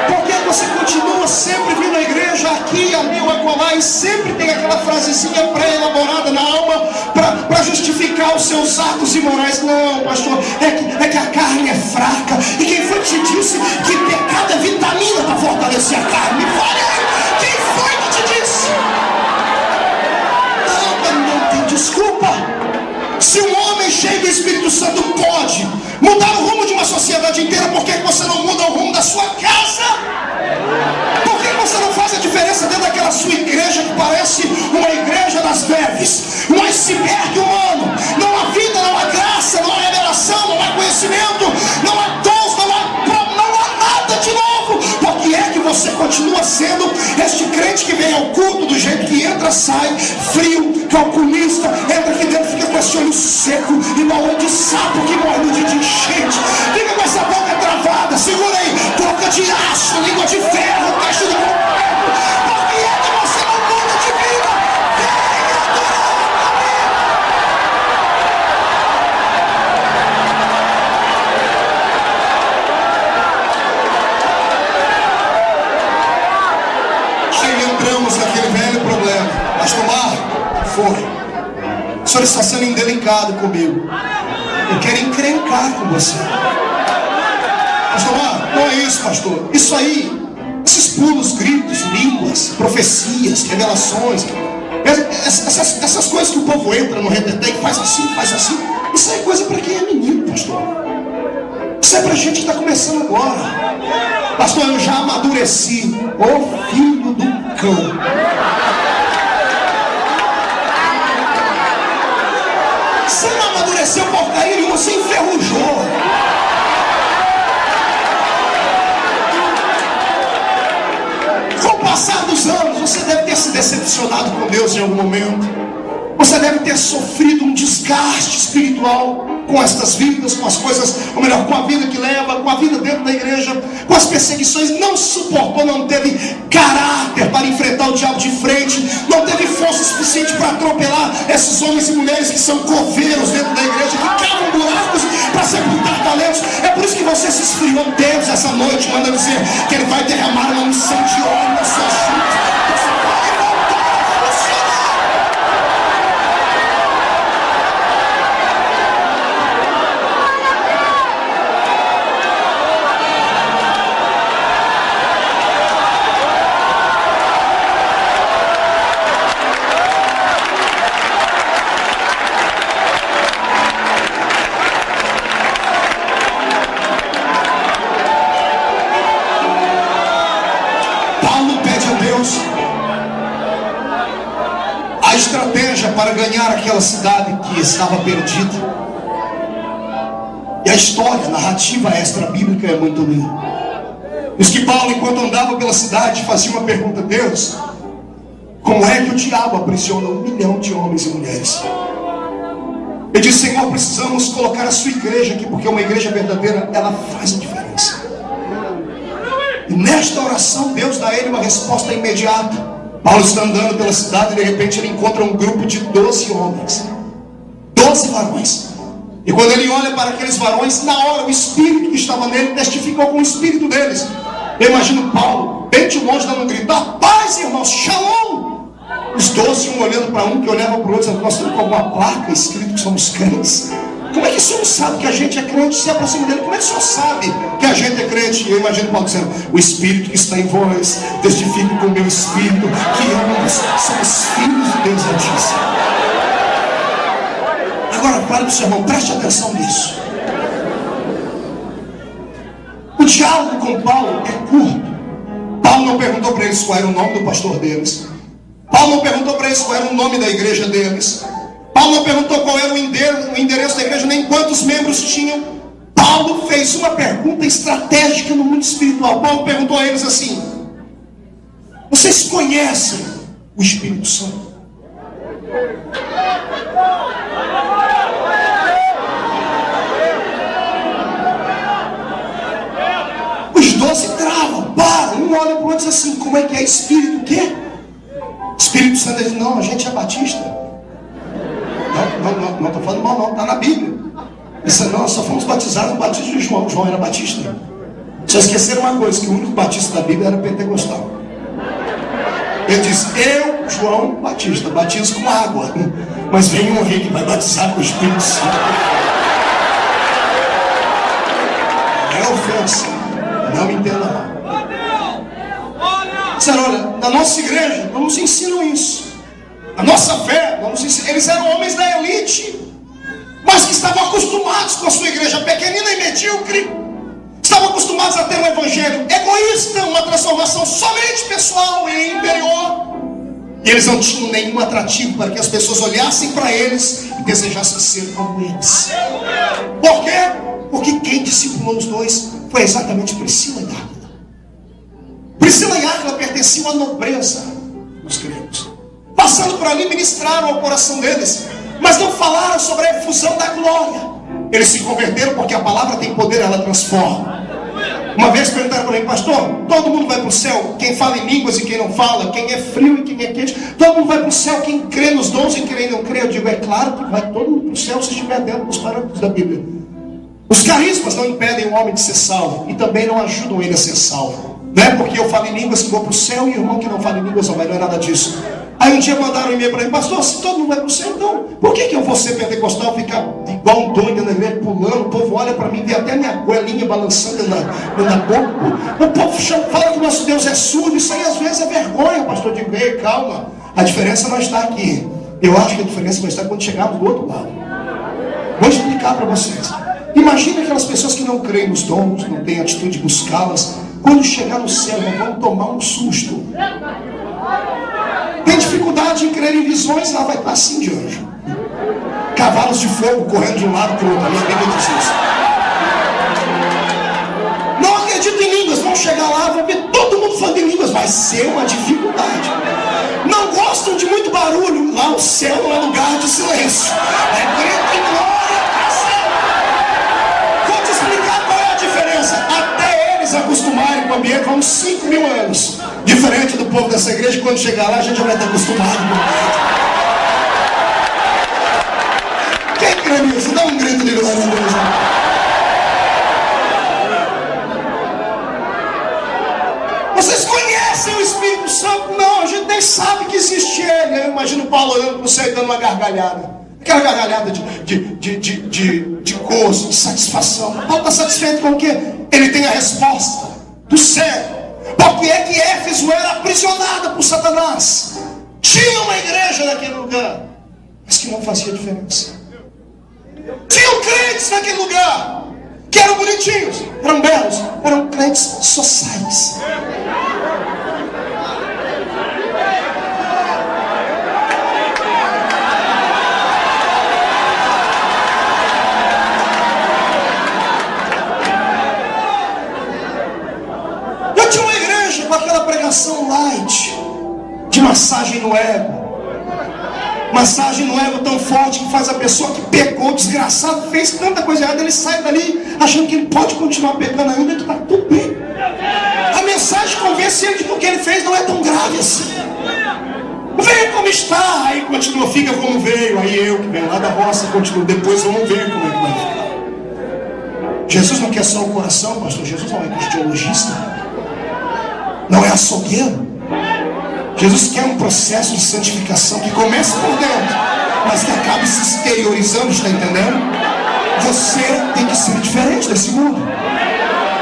Por que você continua sempre vindo à igreja, aqui, ali ou acolá, e sempre tem aquela frasezinha pré-elaborada na alma para justificar os seus atos imorais? Não, pastor, é que a carne é fraca. E quem foi que te disse que pecado é vitamina para fortalecer a carne? Me fale aí, quem foi que te disse? Não tem desculpa. Se um homem cheio do Espírito iceberg humano. Não há vida, não há graça, não há revelação, não há conhecimento, não há dons, não há nada de novo. Por que é que você continua sendo este crente que vem ao culto do jeito que entra, sai, frio, calculista, entra aqui dentro, fica com esse olho seco, igual olho de sapo que morre no dia de enchente, fica com essa boca travada, segura aí, boca de aço, língua de ferro, queixo de concreto. Por que é que você não muda de vida? Venha adorar a mim. Aí entramos naquele velho problema. Pastor Marco, foi. O senhor está sendo indelicado comigo. Eu quero encrencar com você. Pastor Marco, não é isso, pastor. Isso aí, esses pulos, gritos, línguas, profecias, revelações, essas coisas que o povo entra no reteté e faz assim, isso é coisa para quem é menino, pastor. Isso é para gente que está começando agora. Pastor, eu já amadureci. Ô filho do cão. Você não amadureceu porcaria nenhuma, você enferrujou. Com o passar dos anos, você deve ter se decepcionado com Deus em algum momento. Você deve ter sofrido um desgaste espiritual com estas vidas, com as coisas, ou melhor, com a vida que leva, com a vida dentro da igreja, com as perseguições. Não suportou, não teve caráter para enfrentar o diabo de frente, não teve força suficiente para atropelar esses homens e mulheres que são coveiros dentro da igreja, que cavam buracos para sepultar talentos. É por isso que você se esfriou. Deus essa noite manda dizer que Ele vai derramar uma unção de óleo nas suas vidas. A estratégia para ganhar aquela cidade que estava perdida. E a história, a narrativa extra-bíblica é muito linda. Diz que Paulo, enquanto andava pela cidade, fazia uma pergunta a Deus: como é que o diabo aprisiona 1 milhão de homens e mulheres? Ele disse: Senhor, precisamos colocar a sua igreja aqui, porque uma igreja verdadeira, ela faz a diferença. E nesta oração, Deus dá a ele uma resposta imediata. Paulo está andando pela cidade e de repente ele encontra um grupo de 12 homens, 12 varões. E quando ele olha para aqueles varões, na hora o espírito que estava nele testificou com o espírito deles. Eu imagino Paulo bem de longe dando um grito: a paz, irmãos, shalom. Os 12, um olhando para um, que olhava para o outro, dizendo: nós temos alguma placa escrito que somos crentes. Como é que o senhor sabe que a gente é crente? Se aproxima dele, como é que o senhor sabe que a gente é crente? E eu imagino Paulo dizendo: o Espírito que está em vós testifica com o meu Espírito que ambos somos filhos de Deus Altíssimo. Agora fale para o seu irmão, preste atenção nisso. O diálogo com Paulo é curto. Paulo não perguntou para eles qual era o nome do pastor deles. Paulo não perguntou para eles qual era o nome da igreja deles. Paulo não perguntou qual era o endereço da igreja, nem quantos membros tinham. Paulo fez uma pergunta estratégica no mundo espiritual. Paulo perguntou a eles assim: vocês conhecem o Espírito Santo? Os 12 travam, param, um olha para o outro e diz assim: como é que é Espírito? O quê? Espírito Santo. Ele diz: não, a gente é batista. Não estou falando mal, não, está na Bíblia. Ele disse: não, nós só fomos batizados no batismo de João. João era batista. Só esqueceram uma coisa: que o único batista da Bíblia era pentecostal. Ele diz: eu, João Batista, batizo com água, mas vem um rei que vai batizar com o Espírito Santo. É ofensa, não me entenda mal. Disseram: olha, na nossa igreja não nos ensinam isso. A nossa fé, eles eram homens da elite, mas que estavam acostumados com a sua igreja pequenina e medíocre. Estavam acostumados a ter um evangelho egoísta, uma transformação somente pessoal e interior. E eles não tinham nenhum atrativo para que as pessoas olhassem para eles e desejassem ser como eles. Por quê? Porque quem discipulou os dois foi exatamente Priscila e Áquila. Priscila e Áquila pertenciam à nobreza dos gregos. Passando por ali, ministraram ao coração deles, mas não falaram sobre a efusão da glória. Eles se converteram porque a palavra tem poder, ela transforma. Uma vez perguntaram para mim: pastor, todo mundo vai para o céu? Quem fala em línguas e quem não fala, quem é frio e quem é quente, todo mundo vai para o céu, quem crê nos dons e quem não crê? Eu digo: é claro que vai todo mundo para o céu se estiver dentro dos parâmetros da Bíblia. Os carismas não impedem o homem de ser salvo e também não ajudam ele a ser salvo. Não é porque eu falo em línguas que vou para o céu e o irmão que não fala em línguas não vai, não é nada disso. Aí um dia mandaram um e-mail para mim: pastor, se todo mundo vai para o céu, então por que eu vou ser pentecostal, ficar igual um doido na igreja, pulando? O povo olha para mim, vê até minha goelinha balançando na boca. O povo fala que o nosso Deus é surdo. Isso aí às vezes é vergonha, pastor. Eu digo: ei, calma, a diferença não está aqui. Eu acho que a diferença vai estar quando chegarmos do outro lado. Vou explicar para vocês. Imagina aquelas pessoas que não creem nos dons, não têm atitude de buscá-las. Quando chegar no céu, vão tomar um susto. Tem dificuldade em crer em visões, lá vai estar assim de anjo. Cavalos de fogo correndo de um lado para o outro. A minha Bíblia diz isso. Não acredito em línguas, vão chegar lá, vão ver todo mundo falando em línguas. Vai ser uma dificuldade. Não gostam de muito barulho. Lá o céu não é lugar de silêncio. É grito e glória para céu. Vou te explicar qual é a diferença. Até eles acostumarem com o ambiente, vão 5.000 anos. Diferente do povo dessa igreja, quando chegar lá a gente já vai estar acostumado com o ambiente. Quem crê nisso? Dá um grito de glória a Deus. Vocês conhecem o Espírito Santo? Não, a gente nem sabe que existe ele. Eu imagino Paulo olhando para o céu e dando uma gargalhada. Aquela gargalhada de gozo, de satisfação. Paulo está satisfeito com o quê? Ele tem a resposta do céu. Por que é que Éfeso era aprisionada por Satanás? Tinha uma igreja naquele lugar, mas que não fazia diferença. Tinham crentes naquele lugar que eram bonitinhos, eram belos, eram crentes sociais. Eu tinha uma igreja com aquela pregação light, de massagem no ego. Massagem no ego tão forte que faz a pessoa que pecou, desgraçado, fez tanta coisa errada, ele sai dali achando que ele pode continuar pecando ainda, que está tudo bem. A mensagem convence ele de que o que ele fez não é tão grave assim. Venha como está, aí continua, fica como veio. Aí eu que venho lá da roça continuo, depois vamos ver como é que vai ficar. Jesus não quer só o coração, pastor. Jesus não é cristiologista, não é açougueiro. Jesus quer um processo de santificação que comece por dentro, mas que acabe se exteriorizando, está entendendo? Você tem que ser diferente desse mundo.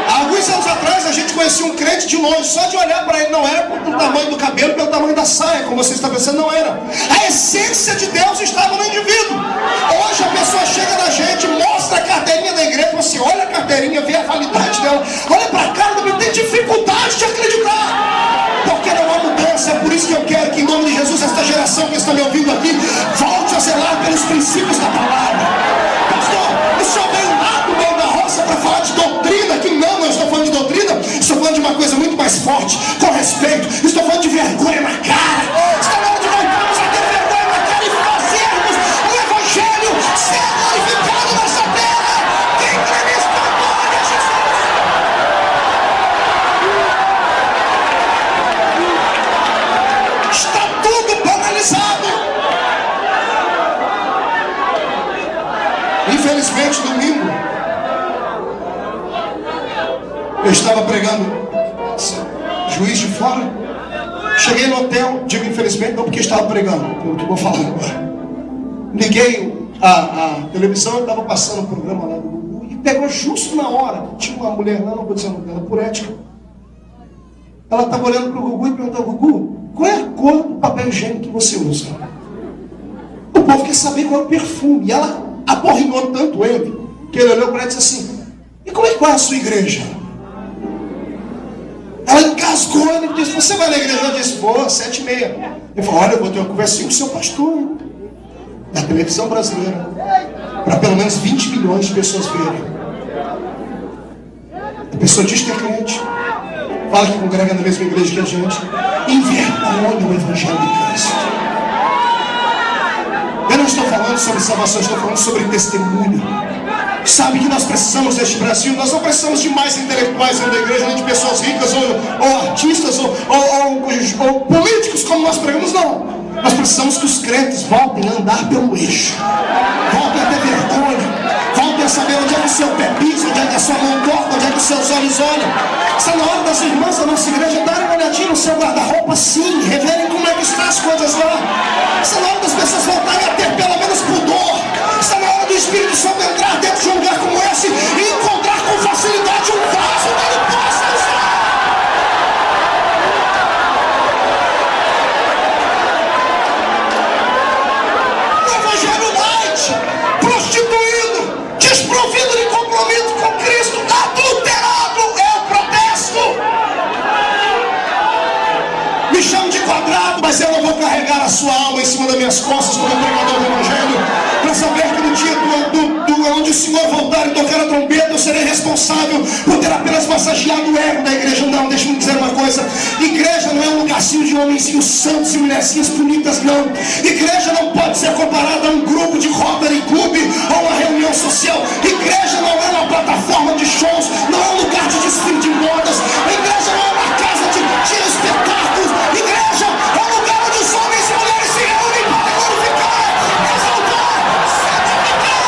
Há alguns anos atrás a gente conhecia um crente de longe, só de olhar para ele não era pelo tamanho do cabelo, pelo tamanho da saia, como você está pensando, não era. A essência de Deus estava no indivíduo. Hoje a pessoa chega na gente, mostra a carteirinha da igreja, você olha a carteirinha, vê a validade dela, olha para a cara, não tem dificuldade de acreditar, porque não há mudança. É por isso que eu quero que em nome de Jesus esta geração que está me ouvindo aqui volte a zelar pelos princípios da palavra. Pastor, o senhor veio lá do meio da roça para falar de doutrina, que não estou falando de doutrina, estou falando de uma coisa muito mais forte, com respeito, estou falando de vergonha na cara. Estou falando de voltarmos a ter vergonha na cara e fazermos o evangelho ser glorificado nessa terra. Quem crê nisso, glória a Jesus. Está tudo banalizado. Infelizmente, domingo eu estava pregando Juiz de Fora. Cheguei no hotel, digo infelizmente não porque estava pregando, pelo que eu vou falar agora. Liguei a televisão, eu estava passando o programa lá do Gugu e pegou justo na hora. Tinha uma mulher lá, não vou dizer o nome dela, por ética. Ela estava olhando para o Gugu e perguntou: Gugu, qual é a cor do papel higiênico que você usa? O povo quer saber qual é o perfume. E ela aporrinhou tanto ele, que ele olhou para ela e disse assim: e como é que é a sua igreja? Ela engasgou, ele disse: você vai na igreja? Eu disse: vou, 7h30. Ele falou, olha, eu vou ter uma conversinha com o seu pastor, da televisão brasileira, para pelo menos 20 milhões de pessoas verem. A pessoa diz que é crente, fala que congrega na mesma igreja que a gente, envergonha o Evangelho de Cristo. Eu não estou falando sobre salvação, estou falando sobre testemunho. Sabe que nós precisamos deste Brasil, nós não precisamos de mais intelectuais dentro da igreja, nem de pessoas ricas, ou artistas, ou políticos, como nós pregamos, não. Nós precisamos que os crentes voltem a andar pelo eixo, voltem a ter vergonha, voltem a saber onde é que o seu pé pisa, onde é que a sua mão toca, onde é que os seus olhos olham. Está na hora das irmãs da nossa igreja darem uma olhadinha no seu guarda-roupa, sim, reverem como é que estão as coisas lá. Está na hora das pessoas voltarem a ter pelo menos pudor. Está na hora do Espírito Santo entrar dentro de um lugar como esse e encontrar com facilidade um vaso que ele possa usar. O Evangelho light, prostituído, desprovido de compromisso com Cristo, adulterado, eu protesto. Me chamo de quadrado, mas eu não vou carregar a sua alma em cima das minhas costas como pregador do Evangelho, para saber que no dia onde o Senhor voltar e tocar a trombeta, eu serei responsável por ter apenas massageado o ego da igreja. Não, deixa-me dizer uma coisa, igreja não é um lugarzinho de homenzinhos santos e mulherzinhas bonitas, não. Igreja não pode ser comparada a um grupo de Rotary Club ou uma reunião social. Igreja não é uma plataforma de shows, não é um lugar de desfile de modas. A igreja não é uma casa de espetáculos. Igreja é um lugar onde os homens e mulheres se reúnem para glorificar, exaltar, santificar.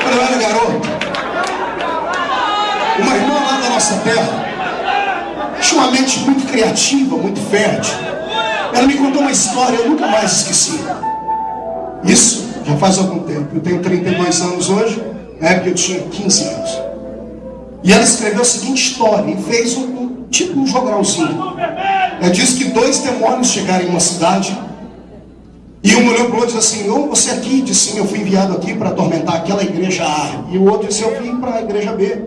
Quando eu era garoto, uma irmã lá da nossa terra tinha uma mente muito criativa, muito fértil. Ela me contou uma história, eu nunca mais esqueci. Isso já faz algum tempo. Eu tenho 32 anos hoje, na época eu tinha 15 anos. E ela escreveu a seguinte história e fez tipo um jogralzinho. Ela disse que 2 demônios chegaram em uma cidade. E um olhou para o outro e disse assim, ô, você aqui? Disse sim, eu fui enviado aqui para atormentar aquela igreja A. E o outro disse, eu vim para a igreja B.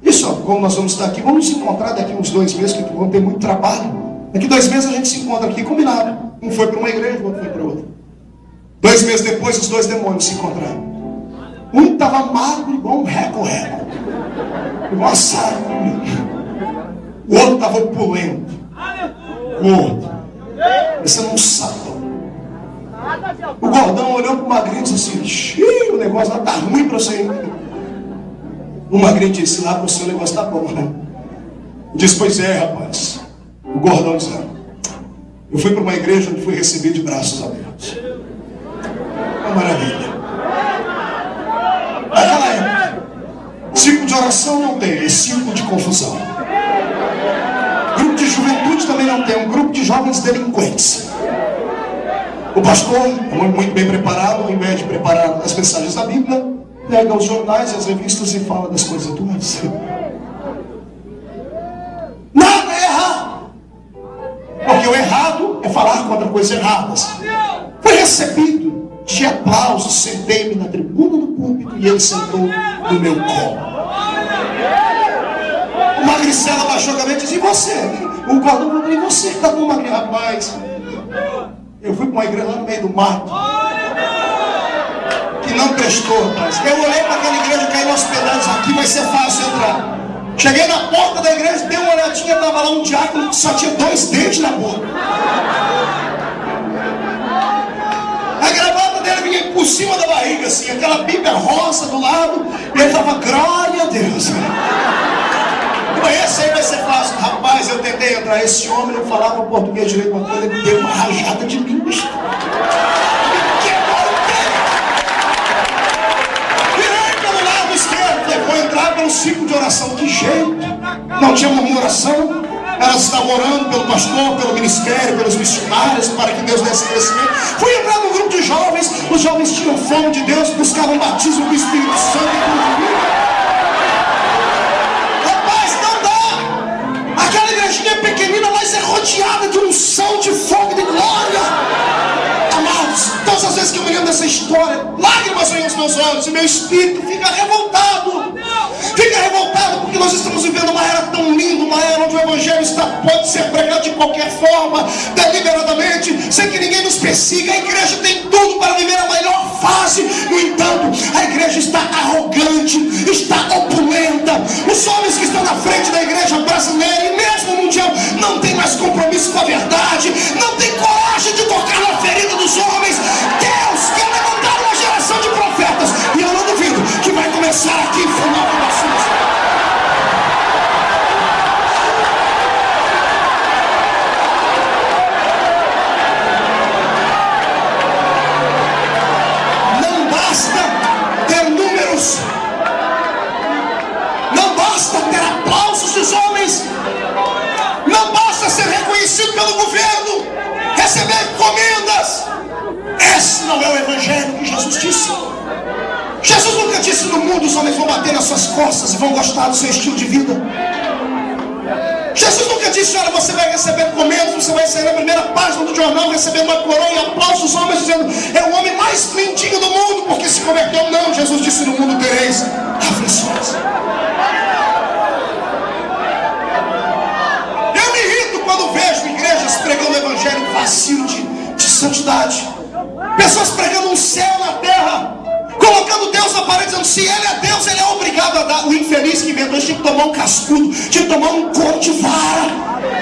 Isso, como nós vamos estar aqui, vamos nos encontrar daqui uns 2 meses, que vamos ter muito trabalho. Daqui 2 meses a gente se encontra aqui, combinado. Um foi para uma igreja, o outro foi para outra. 2 meses depois, os 2 demônios se encontraram. Um estava magro, igual um reco-reco, igual uma sarna. O outro estava opulento, gordo, parecendo um sapão. O gordão olhou para o magrinho e disse assim, xiii, o negócio lá está ruim para você. O magrinho disse, lá para o seu negócio está bom, né? Disse, pois é, rapaz. O gordão disse, eu fui para uma igreja onde fui recebido de braços abertos. Uma maravilha. Naquela época, círculo de oração não tem, é círculo de confusão. Grupo de juventude também não tem, um grupo de jovens delinquentes. O pastor, muito bem preparado, ao invés de preparar as mensagens da Bíblia, pega os jornais e as revistas e fala das coisas atuais. Nada é errado, porque o errado é falar contra coisas erradas. Foi recebido de aplausos, sentei-me na tribuna do púlpito e ele sentou no meu colo. O magricela baixou a cabeça e disse, e você? O gordão falou, e você que está com uma magrinha? Rapaz, eu fui para uma igreja lá no meio do mato, que não prestou, rapaz. Eu olhei para aquela igreja, caí nos pedaços, aqui vai ser fácil entrar. Cheguei na porta da igreja, dei uma olhadinha, estava lá um diácono que só tinha 2 dentes na boca. A gravata dele vinha por cima da barriga, assim, aquela bíblia rosa do lado, e ele estava, glória a Deus. Esse aí vai ser fácil. Rapaz, eu tentei entrar, esse homem não falava português direito, uma coisa, ele deu uma rajada de língua. Virei pelo lado esquerdo, falei, vou entrar pelo ciclo de oração. Que jeito, não tinha murmuração. Elas estavam orando pelo pastor, pelo ministério, pelos missionários, para que Deus desse crescimento. Fui entrar num grupo de jovens. Os jovens tinham fome de Deus, buscavam batismo do Espírito Santo e tudo. Rapaz, não dá. Aquela igrejinha é pequenina, mas é rodeada de unção, de fogo, de glória. Amados, todas as vezes que eu me lembro dessa história, lágrimas vêm aos meus olhos e meu espírito fica revoltado. Fica revoltado porque nós estamos vivendo uma era tão linda, uma era onde o evangelho pode ser pregado de qualquer forma, deliberadamente, sem que ninguém nos persiga. A igreja tem tudo para viver a melhor fase. No entanto, a igreja está arrogante, está opulenta. Os homens que estão na frente da igreja brasileira e mesmo mundial não tem mais compromisso com a verdade, não tem coragem de tocar na ferida dos homens. Deus quer levantar uma geração de profetas, e eu não duvido que vai começar aqui em Florianópolis. Não basta ter números, não basta ter aplausos dos homens, não basta ser reconhecido pelo governo, receber encomendas. Esse não é o evangelho que Jesus disse. Jesus nunca disse: no mundo os homens vão bater nas suas costas e vão gostar do seu estilo de vida. Jesus nunca disse: olha, você vai receber encomendas, você vai sair na primeira página do jornal recebendo uma coroa e aplausos dos homens dizendo: é o homem mais lindinho do mundo porque se converteu. Não, Jesus disse: no mundo tereis aflições. Eu me irrito quando vejo igrejas pregando o evangelho vazio de santidade. Pessoas pregando um céu na terra, colocando Deus na parede, dizendo: se Ele é Deus, Ele é obrigado a dar. O infeliz que inventou isso tinha que tomar um cascudo, tinha que tomar um couro de vara.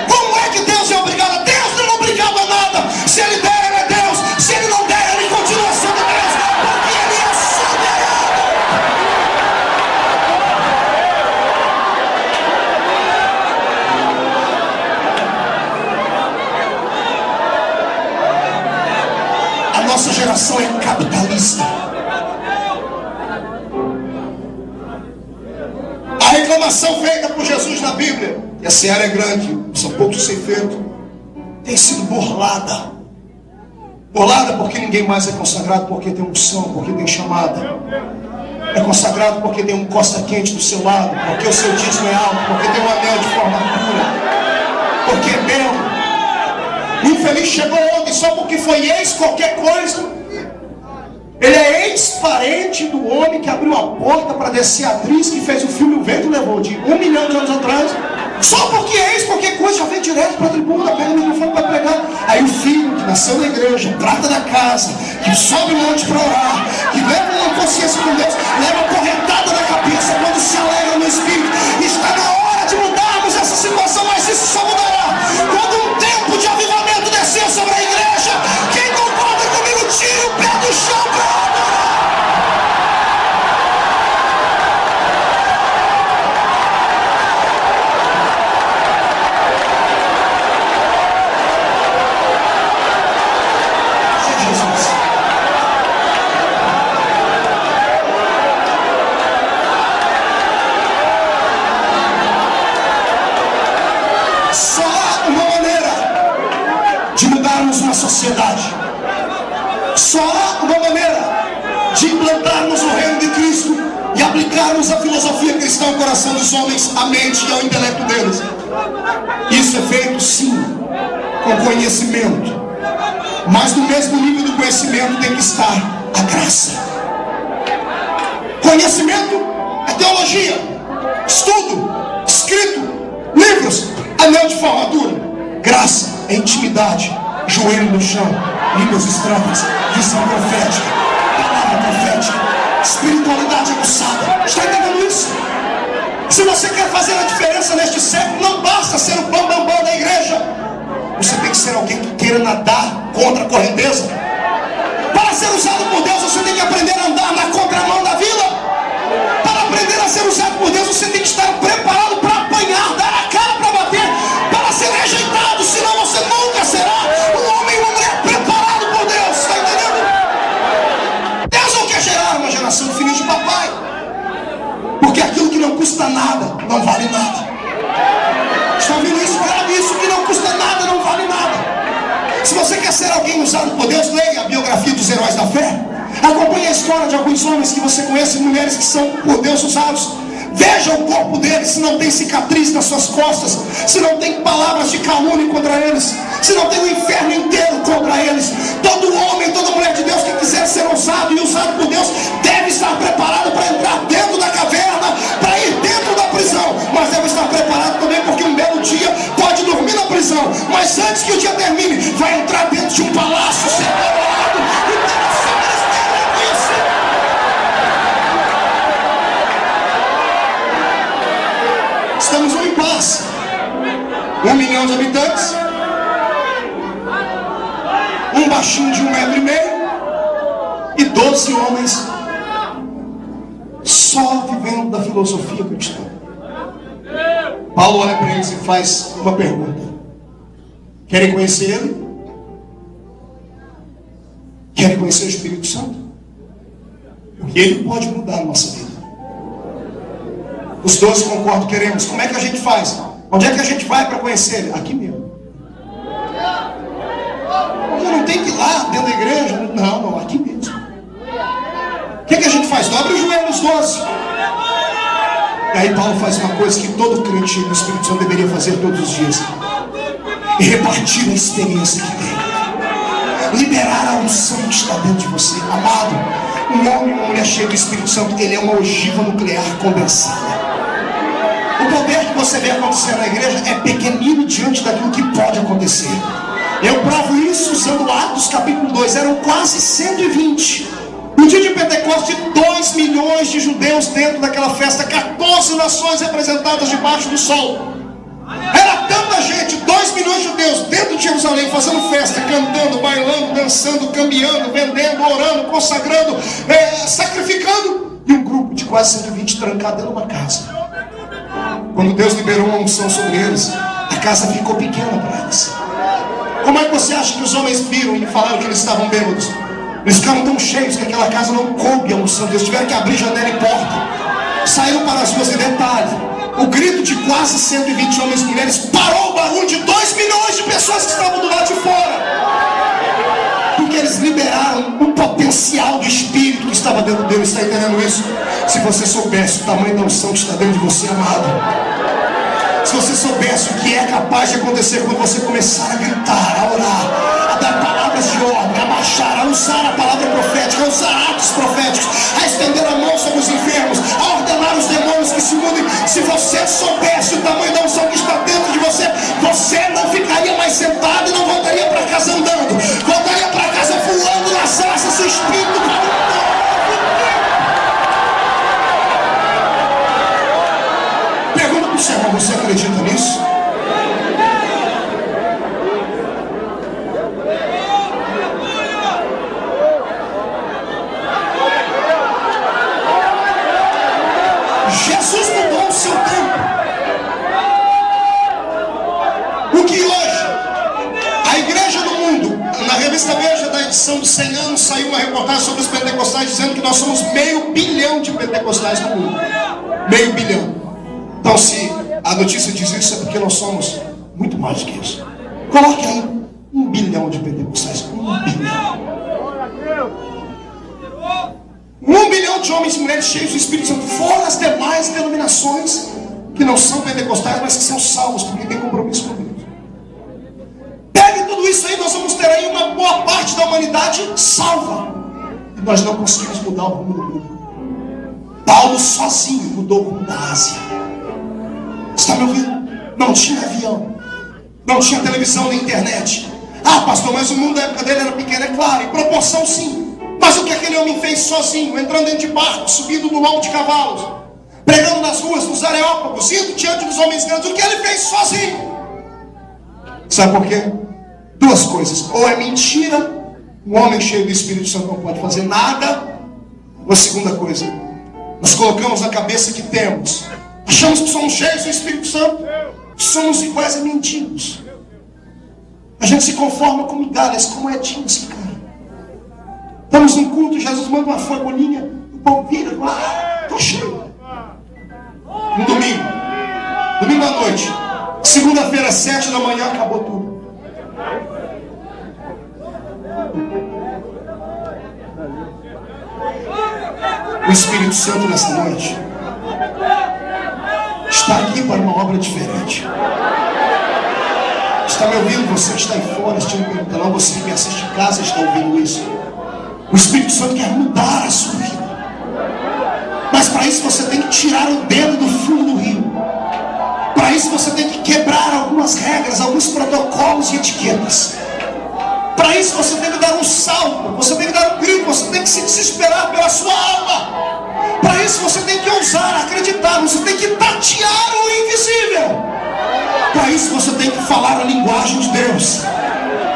Como é que Deus é obrigado? Deus não é obrigado a nada. Se Ele der, Ele é Deus. Se Ele não der, Ele continua sendo Deus, porque Ele é soberano. A nossa geração é capitalista. A reclamação feita por Jesus na Bíblia, e a seara é grande, são poucos ceifeiros, tem sido burlada. Burlada porque ninguém mais é consagrado porque tem unção, porque tem chamada. É consagrado porque tem um costa quente do seu lado, porque o seu dízimo é alto, porque tem um anel de formatura, porque é belo. O infeliz chegou ontem só porque foi ex qualquer coisa. Ele é ex-parente do homem que abriu a porta para descer a atriz que fez o filme O Vento Levou, de 1 milhão de anos atrás. Só porque é ex qualquer coisa, já vem direto para a tribuna, pega o microfone para pregar. Aí o filho que nasceu na igreja, trata da casa, que sobe o monte para orar, que leva uma consciência com Deus, leva a correntada na cabeça quando se alegra no espírito. Está na hora de mudarmos essa situação, mas isso só mudará quando um tempo de avivamento descer sobre a igreja. Quem concorda comigo, tira o pé do chão para adorar. Só há uma maneira de mudarmos uma sociedade. Só há uma maneira de implantarmos o reino de Cristo e aplicarmos a filosofia cristã ao coração dos homens, à mente e ao intelecto deles. Isso é feito, sim, com conhecimento. Mas no mesmo nível do conhecimento tem que estar a graça. Conhecimento é teologia, estudo, escrito, livros, anel de formatura. Graça é intimidade, joelho no chão, línguas estranhas, visão profética, palavra profética, espiritualidade aguçada. Está entendendo isso? Se você quer fazer a diferença neste século, não basta ser o bambambam da igreja. Você tem que ser alguém que queira nadar contra a correnteza. Para ser usado por Deus, você tem que aprender a andar na contramão da vida. Para aprender a ser usado por Deus, você tem que estar preparado para apanhar, dar a cara para bater, para ser rejeitado, senão você nunca será um homem e uma mulher preparado por Deus. Está entendendo? Deus não quer gerar uma geração de filhos de papai, porque aquilo que não custa nada não vale nada. Está ouvindo isso? Grave ser alguém usado por Deus, leia a biografia dos heróis da fé. Acompanhe a história de alguns homens que você conhece, mulheres que são por Deus usados. Veja o corpo deles, se não tem cicatriz nas suas costas, se não tem palavras de calúnia contra eles, se não tem o inferno inteiro contra eles. Todo homem, toda mulher de Deus que quiser ser usado e usado por Deus, deve estar preparado para entrar dentro da caverna, para ir dentro da prisão, mas deve estar preparado também, porque um belo dia pode dormir na prisão, mas antes que o dia termine, vai entrar dentro de um palácio, ser adorado, e deve ser reconhecido. Estamos no impasse. 1 milhão de habitantes, um baixinho de 1,5 metro e 12 homens só vivendo da filosofia cristã. Paulo olha para eles e faz uma pergunta: querem conhecer ele? Querem conhecer o Espírito Santo? Porque ele pode mudar a nossa vida. Os 12 concordam, queremos. Como é que a gente faz? Onde é que a gente vai para conhecer ele? Aqui mesmo. Eu não tenho que ir lá dentro da igreja. Não, aqui mesmo. O que a gente faz? Dobra o joelho os 12. E aí Paulo faz uma coisa que todo crente cheio do Espírito Santo deveria fazer todos os dias: e repartir a experiência que tem, liberar a unção que está dentro de você. Amado, um homem e uma mulher cheio do Espírito Santo, ele é uma ogiva nuclear condensada. O poder que você vê acontecer na igreja é pequenino diante daquilo que pode acontecer. Eu provo isso usando Atos capítulo 2. Eram quase 120. No dia de Pentecostes, 2 milhões de judeus dentro daquela festa, 14 nações representadas debaixo do sol. Era tanta gente, 2 milhões de judeus dentro de Jerusalém, fazendo festa, cantando, bailando, dançando, cambiando, vendendo, orando, consagrando, sacrificando. E um grupo de quase 120 trancado dentro de uma casa. Quando Deus liberou uma unção sobre eles, a casa ficou pequena para eles. Como é que você acha que os homens viram e falaram que eles estavam bêbados? Eles ficaram tão cheios que aquela casa não coube a unção de Deus. Tiveram que abrir janela e porta. Saíram para as ruas. E detalhe, o grito de quase 120 homens e mulheres parou o barulho de 2 milhões de pessoas que estavam do lado de fora. Porque eles liberaram o potencial do Espírito que estava dentro deles. Está entendendo isso? Se você soubesse o tamanho da unção que está dentro de você, amado, se você soubesse o que é capaz de acontecer quando você começar a gritar, a orar, a dar palavras de ordem, a marchar, a usar a palavra profética, a usar atos proféticos, a estender a mão sobre os enfermos, a ordenar os demônios que se mudem. Se você soubesse o tamanho da unção que está dentro de você, você não ficaria mais sentado e não voltaria para casa andando, voltaria para casa voando nas asas do Espírito. Pergunta para o seu irmão: você acredita nisso? Jesus mudou o seu tempo. O que hoje a igreja do mundo, na revista Veja da edição de 100 anos, saiu uma reportagem sobre os pentecostais dizendo que nós somos 500 milhões de pentecostais no mundo. 500 milhões. Então, se a notícia diz isso, é porque nós somos muito mais do que isso. Coloque aí 1 bilhão de pentecostais. 1 bilhão. 1 bilhão de homens e mulheres cheios do Espírito Santo, fora as demais denominações que não são pentecostais, mas que são salvos, porque têm compromisso com Deus. Pegue tudo isso aí, nós vamos ter aí uma boa parte da humanidade salva. E nós não conseguimos mudar o rumo do mundo. Paulo sozinho mudou o rumo da Ásia. Está me ouvindo? Não tinha avião, não tinha televisão nem internet. Ah, pastor, mas o mundo da época dele era pequeno. É claro, em proporção sim. Mas o que aquele homem fez sozinho, entrando dentro de barcos, subindo no lombo de cavalos, pregando nas ruas, nos areópagos, indo diante dos homens grandes, o que ele fez sozinho? Sabe por quê? 2 coisas: ou é mentira, um homem cheio do Espírito Santo não pode fazer nada. Ou a segunda coisa, nós colocamos na cabeça que temos, achamos que somos cheios do Espírito Santo, somos iguais a mendigos. A gente se conforma com migalhas, com moedinhas que caem. Estamos num culto, Jesus manda uma folhinha, o povo vira, estou cheio. No domingo à noite, segunda-feira, 7 da manhã, acabou tudo. O Espírito Santo nessa noite está aqui para uma obra diferente. Está me ouvindo? Você que está aí fora, assistindo pelo canal, você que me assiste em casa está ouvindo isso. O Espírito Santo quer mudar a sua vida. Mas para isso você tem que tirar o dedo do fundo do rio. Para isso você tem que quebrar algumas regras, alguns protocolos e etiquetas. Para isso você tem que dar um salto, você tem que dar um grito, você tem que se desesperar pela sua alma. Para isso você tem que ousar, acreditar, você tem que tatear o invisível. Para isso você tem que falar a linguagem de Deus.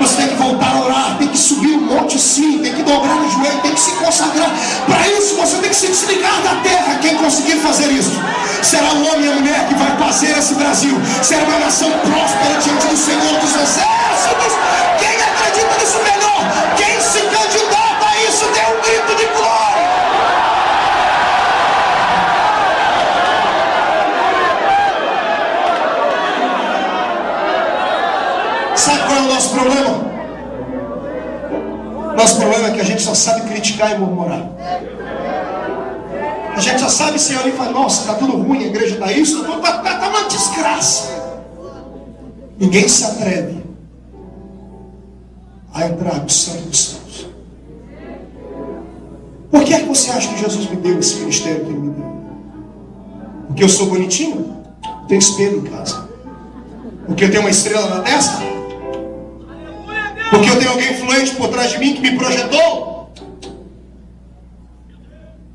Você tem que voltar a orar, tem que subir um monte sim, tem que dobrar o joelho, tem que se consagrar. Para isso você tem que se desligar da terra. Quem conseguir fazer isso será o homem e a mulher que vai fazer esse Brasil. Será uma nação próspera diante do Senhor dos Exércitos. Quem acredita nisso melhor? Quem se candidata a isso, dê um grito de glória. Sabe qual é o nosso problema? Nosso problema é que a gente só sabe criticar e murmurar. A gente só sabe se olhar e falar: nossa, está tudo ruim, a igreja está isso, está uma desgraça. Ninguém se atreve a entrar no Santo dos Santos. Por que é que você acha que Jesus me deu esse ministério que ele me deu? Porque eu sou bonitinho? Tenho espelho em casa. Porque eu tenho uma estrela na testa? Porque eu tenho alguém influente por trás de mim que me projetou?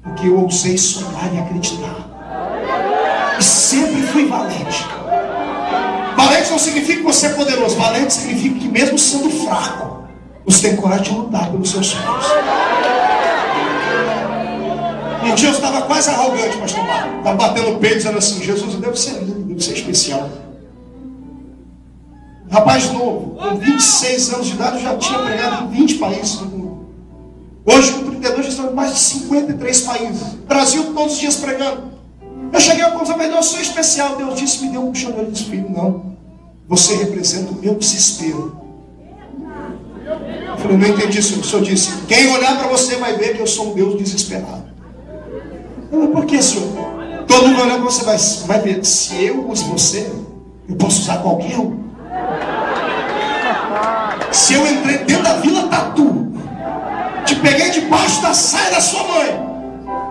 Porque eu ousei sonhar e acreditar. E sempre fui valente. Valente não significa que você é poderoso. Valente significa que mesmo sendo fraco, você tem coragem de lutar pelos seus sonhos. Um dia eu estava quase arrogante, pastor Marco. Estava batendo o peito dizendo assim: Jesus, eu devo ser lindo, devo ser especial. Rapaz novo, com 26 anos de idade, eu já tinha pregado em 20 países do mundo. Hoje, com 32, já estamos em mais de 53 países. Brasil, todos os dias pregando. Eu cheguei a contar, mas eu sou especial. Deus disse, me deu um puxão de orelha e disse: filho, não. Você representa o meu desespero. Eu falei: não entendi isso. O senhor disse: quem olhar para você vai ver que eu sou um Deus desesperado. Eu falei: por que, senhor? Todo mundo olhar para você vai ver. Se eu uso você, eu posso usar qualquer um. Se eu entrei dentro da Vila Tatu, te peguei debaixo da saia da sua mãe,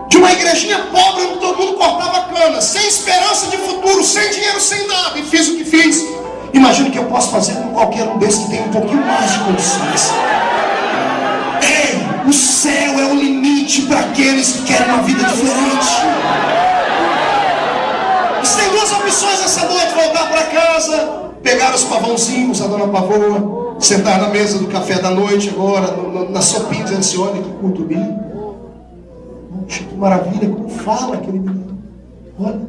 de uma igrejinha pobre onde todo mundo cortava cana, sem esperança de futuro, sem dinheiro, sem nada, e fiz o que fiz, imagina que eu posso fazer com qualquer um desses que tem um pouquinho mais de condições. Ei, o céu é o limite para aqueles que querem uma vida diferente. Você tem duas opções essa noite: voltar para casa, pegar os pavãozinhos, a dona Pavoa, sentar na mesa do café da noite agora, na sopinha, dizendo assim: olha que culto lindo. Poxa, que maravilha, como fala aquele menino. Olha.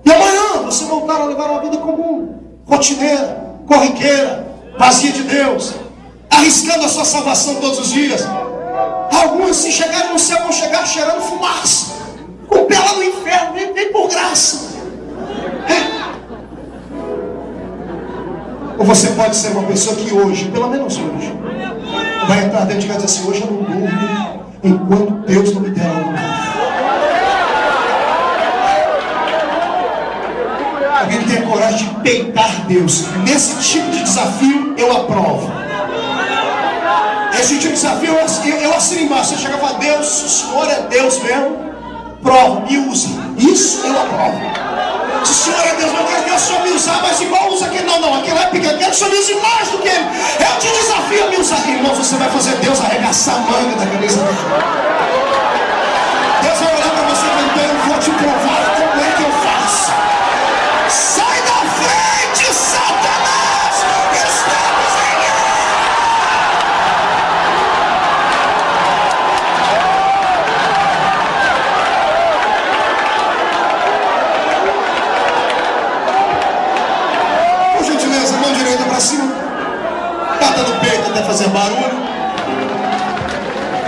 E amanhã você voltar a levar uma vida comum, rotineira, corriqueira, vazia de Deus, arriscando a sua salvação todos os dias. Alguns, se chegarem no céu, vão chegar cheirando fumaça, com o pé lá no inferno, nem por graça. Ou você pode ser uma pessoa que hoje, pelo menos hoje, vai entrar dentro de casa e dizer assim: hoje eu não durmo enquanto Deus não me der algo novo. Alguém tem a coragem de peitar Deus. Nesse tipo de desafio eu aprovo. Esse tipo de desafio eu assino embaixo. Você chega e fala: Deus, o Senhor é Deus mesmo, prova, me usa. Isso eu aprovo. Se o Senhor é Deus, eu quero que o Senhor me usar, mas igual usa aquele. Não, aquele é pequeno, eu quero que o Senhor me use mais do que ele. Eu te desafio a me usar. Irmão, você vai fazer Deus arregaçar a manga da cabeça dele. Deus vai olhar para você e dizer: eu vou te provar como é que eu faço. Sai da frente, Satanás! Estamos em guerra! Por gentileza, mão direita para cima. Bata no peito até fazer barulho.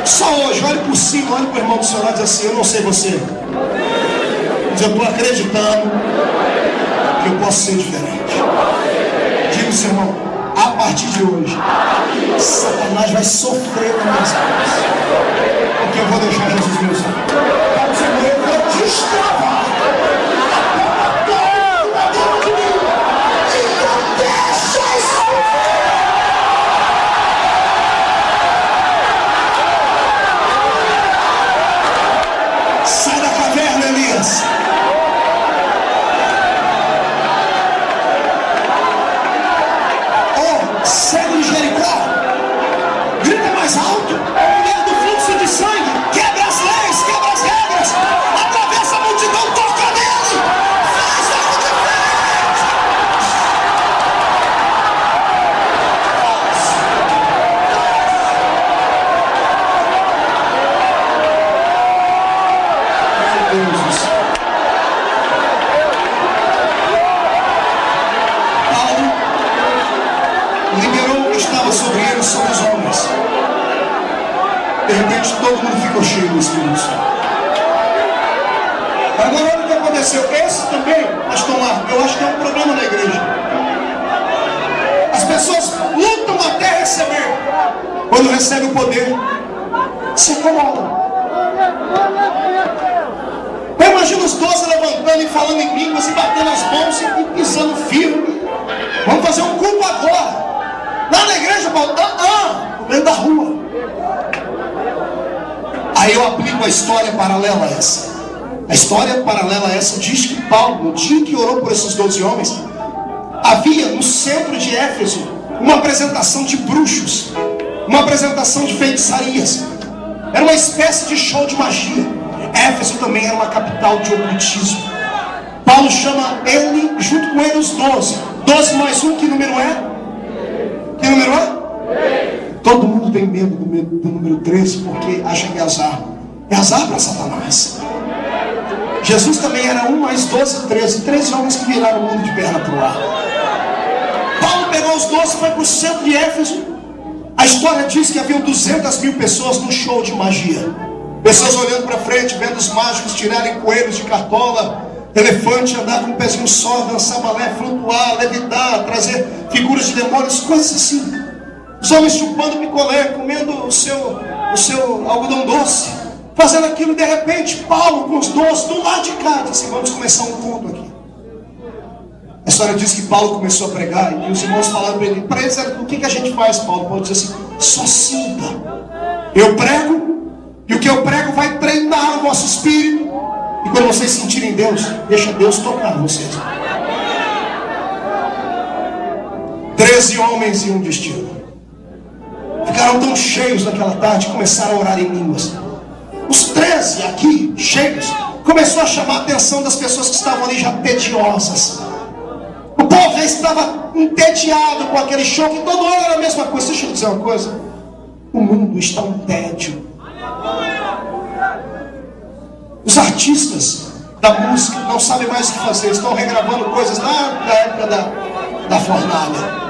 Só hoje, olhe por cima, olhe para o irmão do seu lado e diz assim: eu não sei você, mas eu estou acreditando que eu posso ser diferente. Diga ao seu irmão: a partir de hoje, Satanás vai sofrer nas minhas mãos, porque eu vou deixar Jesus me usar. coração dos homens. De repente todo mundo ficou cheio do Espírito Santo. Agora olha o que aconteceu. Esse também, pastor Marco, eu acho que é um problema na igreja. As pessoas lutam até receber. Quando recebe o poder, se acomodam. Eu imagino os 12 levantando e falando em línguas e batendo as mãos e pisando firme. Vamos fazer um culto agora. Lá na igreja, Paulo, no meio da rua. Aí eu aplico a história paralela a essa. A história paralela a essa diz que Paulo, no dia que orou por esses 12 homens, havia no centro de Éfeso uma apresentação de bruxos, uma apresentação de feitiçarias. Era uma espécie de show de magia. Éfeso também era uma capital de ocultismo. Paulo chama ele, junto com ele, os 12. 12 mais 1, que número é? Que número é? Todo mundo tem medo do número 13, porque acha que é azar. É azar para Satanás. Jesus também era 1 mais 12, 13. 13 homens que viraram o mundo de perna para o ar. Paulo pegou os 12 e foi para o centro de Éfeso. A história diz que haviam 200.000 pessoas no show de magia. Pessoas olhando para frente, vendo os mágicos tirarem coelhos de cartola, elefante andar com um pezinho só, dançar balé, flutuar, levitar, trazer figuras de demônios, coisas assim. Os homens chupando picolé, comendo o seu algodão doce, fazendo aquilo. De repente Paulo com os 12 do lado de cá disse assim: vamos começar um culto aqui. A história diz que Paulo começou a pregar e os irmãos falaram para ele: o que a gente faz, Paulo? Paulo disse assim: só sinta. Eu prego e o que eu prego vai treinar o vosso espírito, e quando vocês sentirem Deus, deixa Deus tocar vocês. 13 homens e um destino. Ficaram tão cheios naquela tarde, começaram a orar em línguas. Os 13 aqui, cheios, começou a chamar a atenção das pessoas que estavam ali já tediosas. O povo já estava entediado com aquele show, que toda hora era a mesma coisa. Deixa eu dizer uma coisa: o mundo está um tédio. Os artistas da música não sabem mais o que fazer. Estão regravando coisas lá da época da fornalha.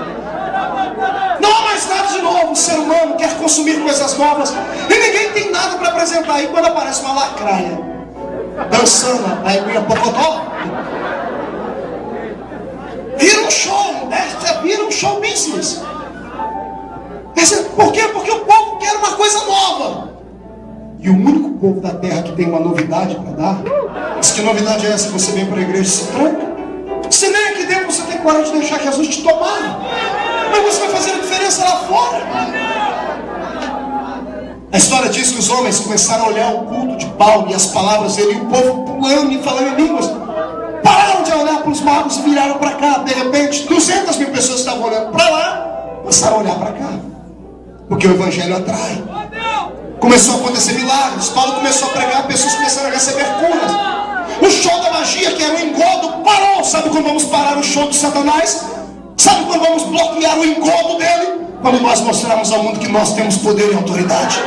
Não há mais nada de novo. O ser humano quer consumir coisas novas e ninguém tem nada para apresentar. Aí quando aparece uma lacraia dançando a Eguinha Pocotó, vira um show, vira um show business. Por quê? Porque o povo quer uma coisa nova. E o único povo da terra que tem uma novidade para dar, diz: que novidade é essa? Você vem para a igreja e se tranca. Se nem aqui dentro você tem coragem de deixar Jesus te tomar, mas você vai fazer a diferença lá fora. A história diz que os homens começaram a olhar o culto de Paulo e as palavras dele, e o povo pulando e falando em línguas. Pararam de olhar para os magos e viraram para cá. De repente 200.000 pessoas estavam olhando para lá, passaram a olhar para cá, porque o evangelho atrai. Começou a acontecer milagres. Paulo começou a pregar, pessoas começaram a receber curas. O show da magia, que era um engodo, parou. Sabe quando vamos parar o show de Satanás? Sabe quando vamos bloquear o engodo dele? Quando nós mostrarmos ao mundo que nós temos poder e autoridade.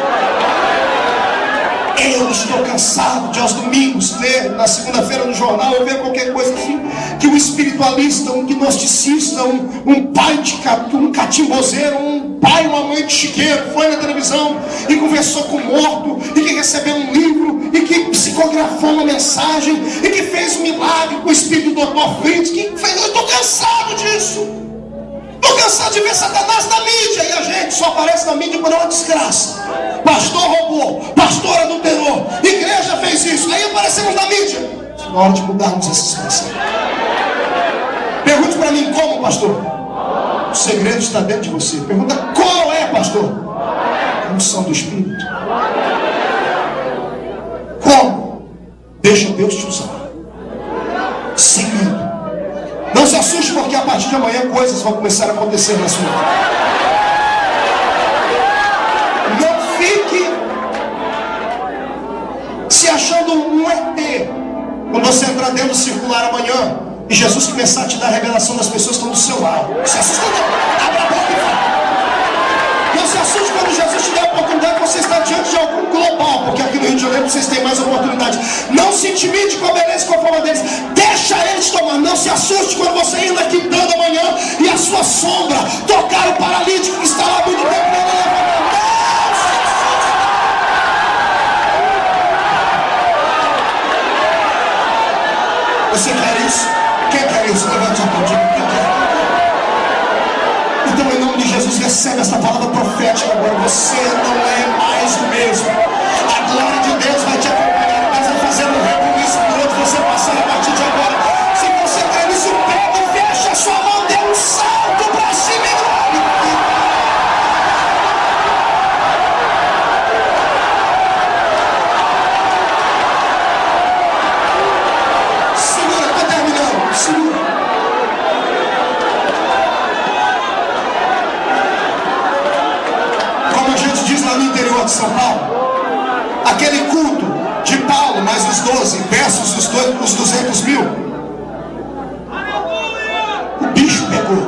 Eu estou cansado de aos domingos ler na segunda-feira no jornal, eu ver qualquer coisa assim, que um espiritualista, um gnosticista, um catimbozeiro, um pai, uma mãe de chiqueiro foi na televisão e conversou com o morto, e que recebeu um livro, e que psicografou uma mensagem, e que fez um milagre com o espírito do Dr. Fritz. Eu estou cansado disso. Estou cansado de ver Satanás na mídia, e a gente só aparece na mídia por uma desgraça. Pastor roubou, pastor adulterou, igreja fez isso, aí aparecemos na mídia. É hora de mudarmos essa situação. Pergunte para mim: como, pastor? O segredo está dentro de você. Pergunta: qual é, pastor? A unção do Espírito. Como? Deixa Deus te usar. Sem medo. Não se assuste, porque a partir de amanhã coisas vão começar a acontecer na sua vida. Não fique se achando um ET quando você entrar dentro do circular amanhã e Jesus começar a te dar a revelação das pessoas que estão do seu lado. Não se assuste, não. Abra a boca e fala. Não se assuste quando Jesus te der a oportunidade, você está diante de algum global, porque aqui no Rio de Janeiro vocês têm mais oportunidade. Não se intimide com a beleza e com a forma deles. Deixa eles tomar. Não se assuste quando você ir na quintanda amanhã e a sua sombra tocar o paralítico que está lá muito tempo. essa palavra profética agora. Você não é mais o mesmo. A glória de Deus vai te acompanhar. Mas vai fazer um rebuliço por outro. Você passar a partir de agora. Se você crê nisso, pega e fecha a sua mão. Dê um salto para cima e glória. Segura, estou terminando. Segura. Lá no interior de São Paulo, aquele culto de Paulo mais os 12 versus os 200 mil, o bicho pegou.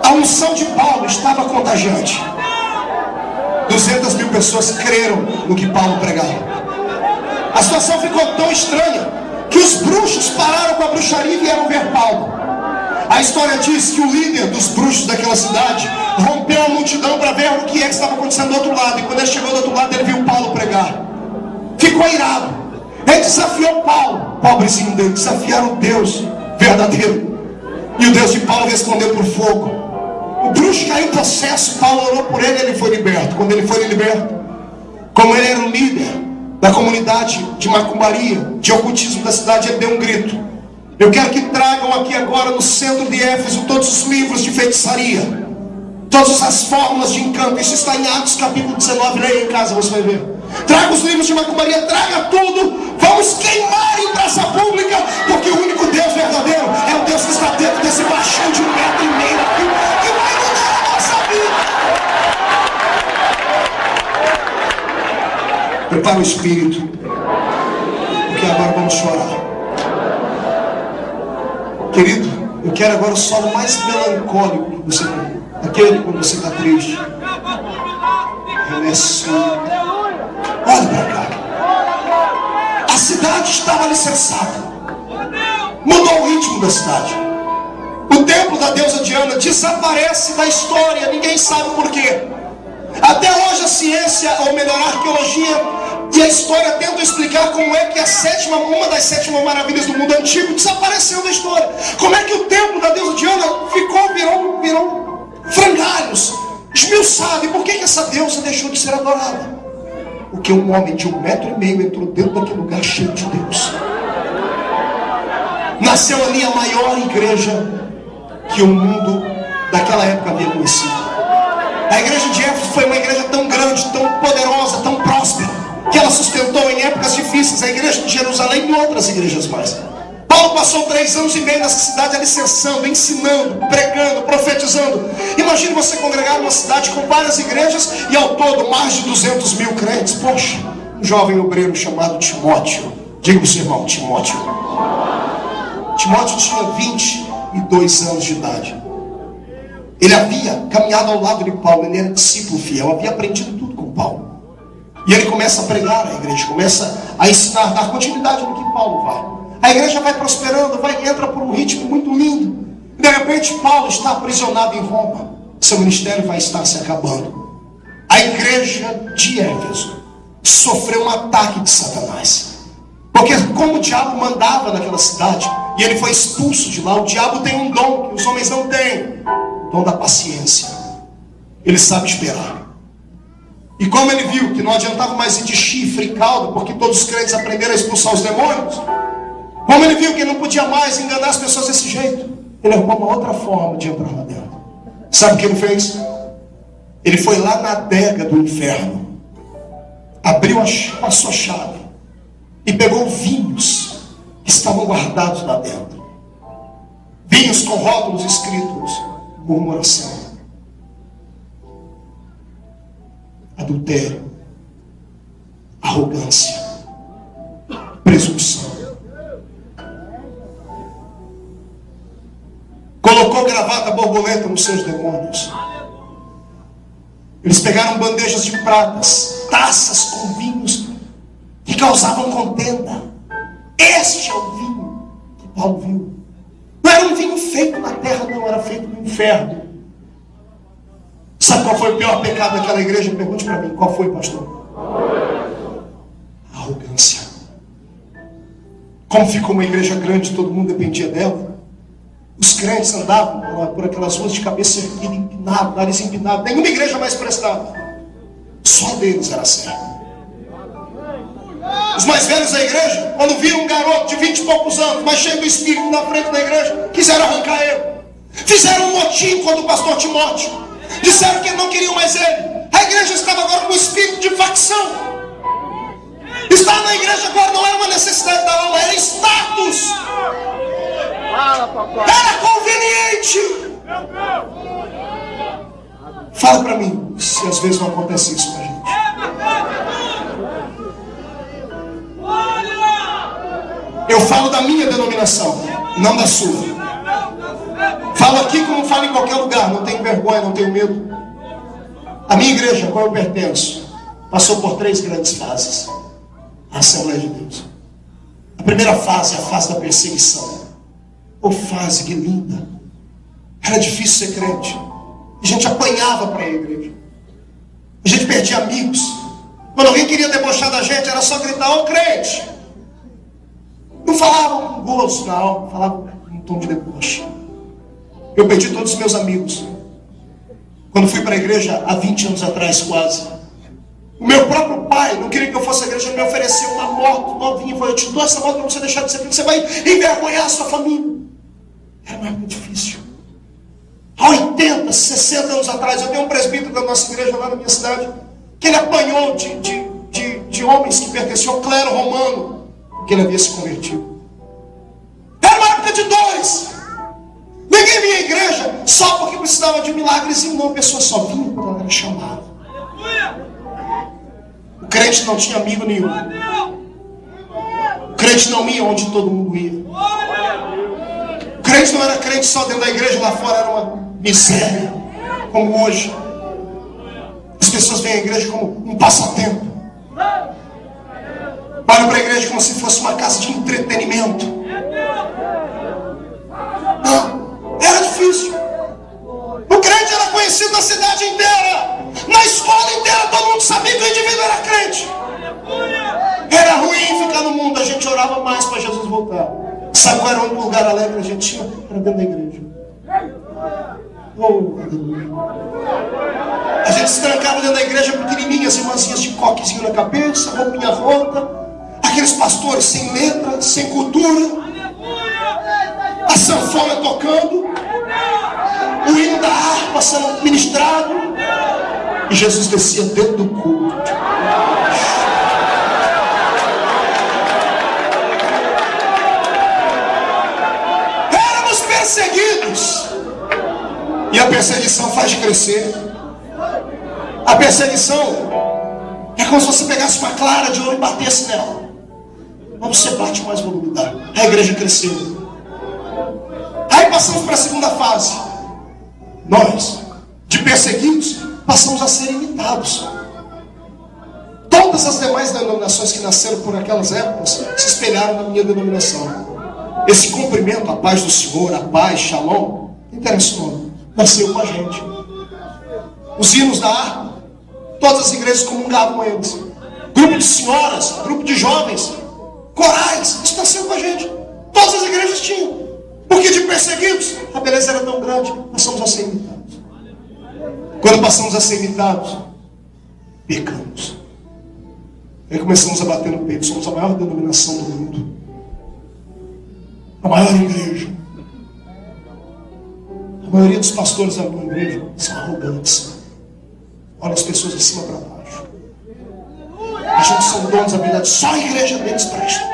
A unção de Paulo estava contagiante. 200 mil pessoas creram no que Paulo pregava. A situação ficou tão estranha que os bruxos pararam com a bruxaria e vieram ver Paulo. A história diz que o líder dos bruxos daquela cidade rompeu a multidão para ver o que estava acontecendo do outro lado. E quando ele chegou do outro lado, ele viu Paulo pregar. Ficou irado. Ele desafiou Paulo, pobrezinho dele, desafiaram o Deus verdadeiro. E o Deus de Paulo respondeu por fogo. O bruxo caiu em processo, Paulo orou por ele e ele foi liberto. Quando ele foi liberto, como ele era o líder da comunidade de macumbaria, de ocultismo da cidade, ele deu um grito: eu quero que tragam aqui agora no centro de Éfeso todos os livros de feitiçaria, todas as fórmulas de encanto. Isso está em Atos capítulo 19, leia em casa, você vai ver. Traga os livros de macumbaria, traga tudo. Vamos queimar em praça pública, porque o único Deus verdadeiro é o Deus que está dentro desse baixão de 1,5 metro aqui, que vai mudar a nossa vida. Prepara o espírito, porque agora vamos chorar. Querido, eu quero agora o solo mais melancólico que você tem. Aquele quando você está triste. Olha para cá. A cidade estava alicerçada. Mudou o ritmo da cidade. O templo da deusa Diana desaparece da história. Ninguém sabe por quê. Até hoje a ciência, ou melhor, a arqueologia e a história tentam explicar como é que uma das 7 maravilhas do mundo antigo desapareceu da história. Como é que o templo da deusa Diana virou frangalhos, esmiuçado. E por que essa deusa deixou de ser adorada? Porque um homem de 1,5 metro entrou dentro daquele lugar cheio de Deus. Nasceu ali a maior igreja que o mundo daquela época havia conhecido. A igreja de Éfeso foi uma igreja tão grande, tão poderosa, tão próspera, que ela sustentou em épocas difíceis a igreja de Jerusalém e outras igrejas mais. Paulo passou 3 anos e meio nessa cidade alicerçando, ensinando, pregando, profetizando. Imagine você congregar numa cidade com várias igrejas e ao todo mais de 200 mil crentes. Poxa, um jovem obreiro chamado Timóteo. Diga para o seu irmão, Timóteo. Timóteo tinha 22 anos de idade. Ele havia caminhado ao lado de Paulo, ele era discípulo fiel, havia aprendido tudo com Paulo. E ele começa a pregar a igreja, começa a ensinar, dar continuidade no que Paulo vai. A igreja vai prosperando, entra por um ritmo muito lindo. E de repente Paulo está aprisionado em Roma. Seu ministério vai estar se acabando. A igreja de Éfeso sofreu um ataque de Satanás. Porque como o diabo mandava naquela cidade, e ele foi expulso de lá, o diabo tem um dom que os homens não têm. O dom da paciência. Ele sabe esperar. E como ele viu que não adiantava mais ir de chifre e cauda, porque todos os crentes aprenderam a expulsar os demônios, como ele viu que não podia mais enganar as pessoas desse jeito, ele arrumou uma outra forma de entrar lá dentro. Sabe o que ele fez? Ele foi lá na adega do inferno, abriu a sua chave e pegou vinhos que estavam guardados lá dentro. Vinhos com rótulos escritos: murmuração, adultério, arrogância, presunção. Colocou gravata borboleta nos seus demônios. Eles pegaram bandejas de pratas, taças com vinhos que causavam contenda. Este é o vinho que Paulo viu. Não era um vinho feito na terra, não, era feito no inferno. Sabe qual foi o pior pecado daquela igreja? Pergunte para mim, qual foi, pastor? A arrogância. Como ficou uma igreja grande, todo mundo dependia dela. Os crentes andavam por aquelas ruas de cabeça erguida, empinado, nariz empinado. Nenhuma igreja mais prestava. Só deles era certo. Os mais velhos da igreja, quando viram um garoto de 20 e poucos anos, mas cheio do Espírito na frente da igreja, quiseram arrancar ele. Fizeram um motim contra o pastor Timóteo. Disseram que não queriam mais ele. A igreja estava agora com o espírito de facção. Estar na igreja agora não era uma necessidade da alma, era status. Era conveniente. Fala para mim se às vezes não acontece isso com a gente. Eu falo da minha denominação, não da sua. Falo aqui como falo em qualquer lugar. Não tenho vergonha, não tenho medo. A minha igreja, a qual eu pertenço, passou por 3 grandes fases. A Assembleia de Deus. A primeira fase é a fase da perseguição. Oh, fase que linda. Era difícil ser crente. A gente apanhava para a igreja. A gente perdia amigos. Quando alguém queria debochar da gente, era só gritar: ô crente. Não falavam com gozo na alma, falavam em tom de deboche. Eu perdi todos os meus amigos quando fui para a igreja há 20 anos atrás, quase. O meu próprio pai não queria que eu fosse à igreja. Ele me ofereceu uma moto novinha. Eu falei: eu te dou essa moto para você deixar de ser filho. Você vai envergonhar a sua família. Era uma época difícil. Há 80, 60 anos atrás, eu tenho um presbítero da nossa igreja lá na minha cidade, que ele apanhou de homens que pertenciam ao clero romano, que ele havia se convertido. Era uma época de dores. Ninguém vinha à igreja só porque precisava de um milagrezinho. Não, a pessoa só vinha quando ela era chamada. O crente não tinha amigo nenhum. O crente não ia onde todo mundo ia. O crente não era crente só dentro da igreja, lá fora era uma miséria, como hoje. As pessoas veem a igreja como um passatempo. Olham para a igreja como se fosse uma casa de entretenimento. Não, era difícil. O crente era conhecido na cidade inteira. Na escola inteira todo mundo sabia que o indivíduo era crente. Era ruim ficar no mundo. A gente orava mais para Jesus voltar. Sabe qual era o único lugar alegre que a gente tinha? Era dentro da igreja. Oh, a gente se trancava dentro da igreja pequenininha, as irmãzinhas de coquezinho na cabeça, roupinha rota, aqueles pastores sem letra, sem cultura, a sanfona tocando, o hino da harpa sendo ministrado, e Jesus descia dentro do culto. Éramos perseguidos. E a perseguição faz crescer. A perseguição é como se você pegasse uma clara de ouro e batesse nela. Mas você bate com mais volume. A igreja cresceu. Aí passamos para a segunda fase. Nós, de perseguidos, passamos a ser imitados. Todas as demais denominações que nasceram por aquelas épocas se espelharam na minha denominação. Esse cumprimento, a paz do Senhor, a paz, shalom, interessou. Nasceu com a gente. Os hinos da harpa, todas as igrejas comungavam eles. Grupo de senhoras, grupo de jovens, corais, isso nasceu com a gente. Todas as igrejas tinham. Porque de perseguidos, a beleza era tão grande, passamos a ser imitados. Quando passamos a ser imitados, pecamos. Aí começamos a bater no peito. Somos a maior denominação do mundo, a maior igreja. A maioria dos pastores da minha igreja são arrogantes. Olha as pessoas de cima para baixo. Acham que são donos da verdade. Só a igreja deles presta.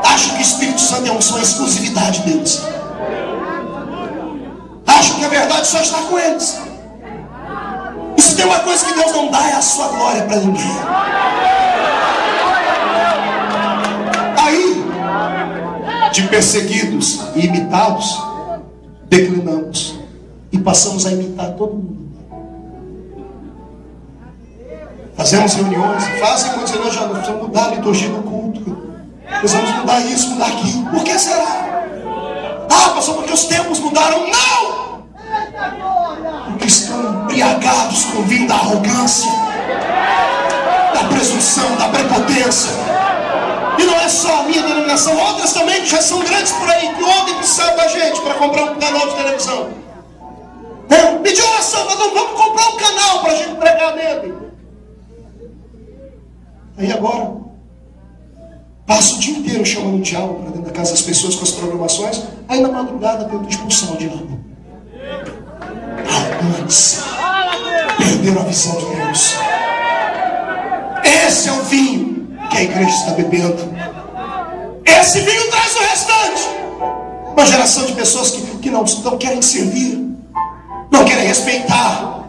Acham que o Espírito Santo é uma exclusividade deles. Acham que a verdade só está com eles. E se tem uma coisa que Deus não dá, é a sua glória para ninguém. Aí, de perseguidos e imitados, declinamos e passamos a imitar todo mundo. Fazemos reuniões, fazem muitos reuniões, já precisamos mudar a liturgia do culto. Precisamos mudar isso, mudar aquilo. Por que será? Ah, pastor, porque os tempos mudaram. Não! Porque estão embriagados com o vinho da arrogância, da presunção, da prepotência. E não é só a minha denominação, outras também que já são grandes por aí, que ontem precisaram da gente para comprar um canal de televisão. Pediu oração, vamos comprar um canal para a gente pregar nele. Aí agora, passa o dia inteiro chamando o diabo para dentro da casa das pessoas com as programações. Aí na madrugada tenta expulsar o diabo. Arrogantes. Perderam a visão de Deus. Esse é o vinho que a igreja está bebendo. Esse vinho traz o restante. Uma geração de pessoas que não querem servir, não querem respeitar.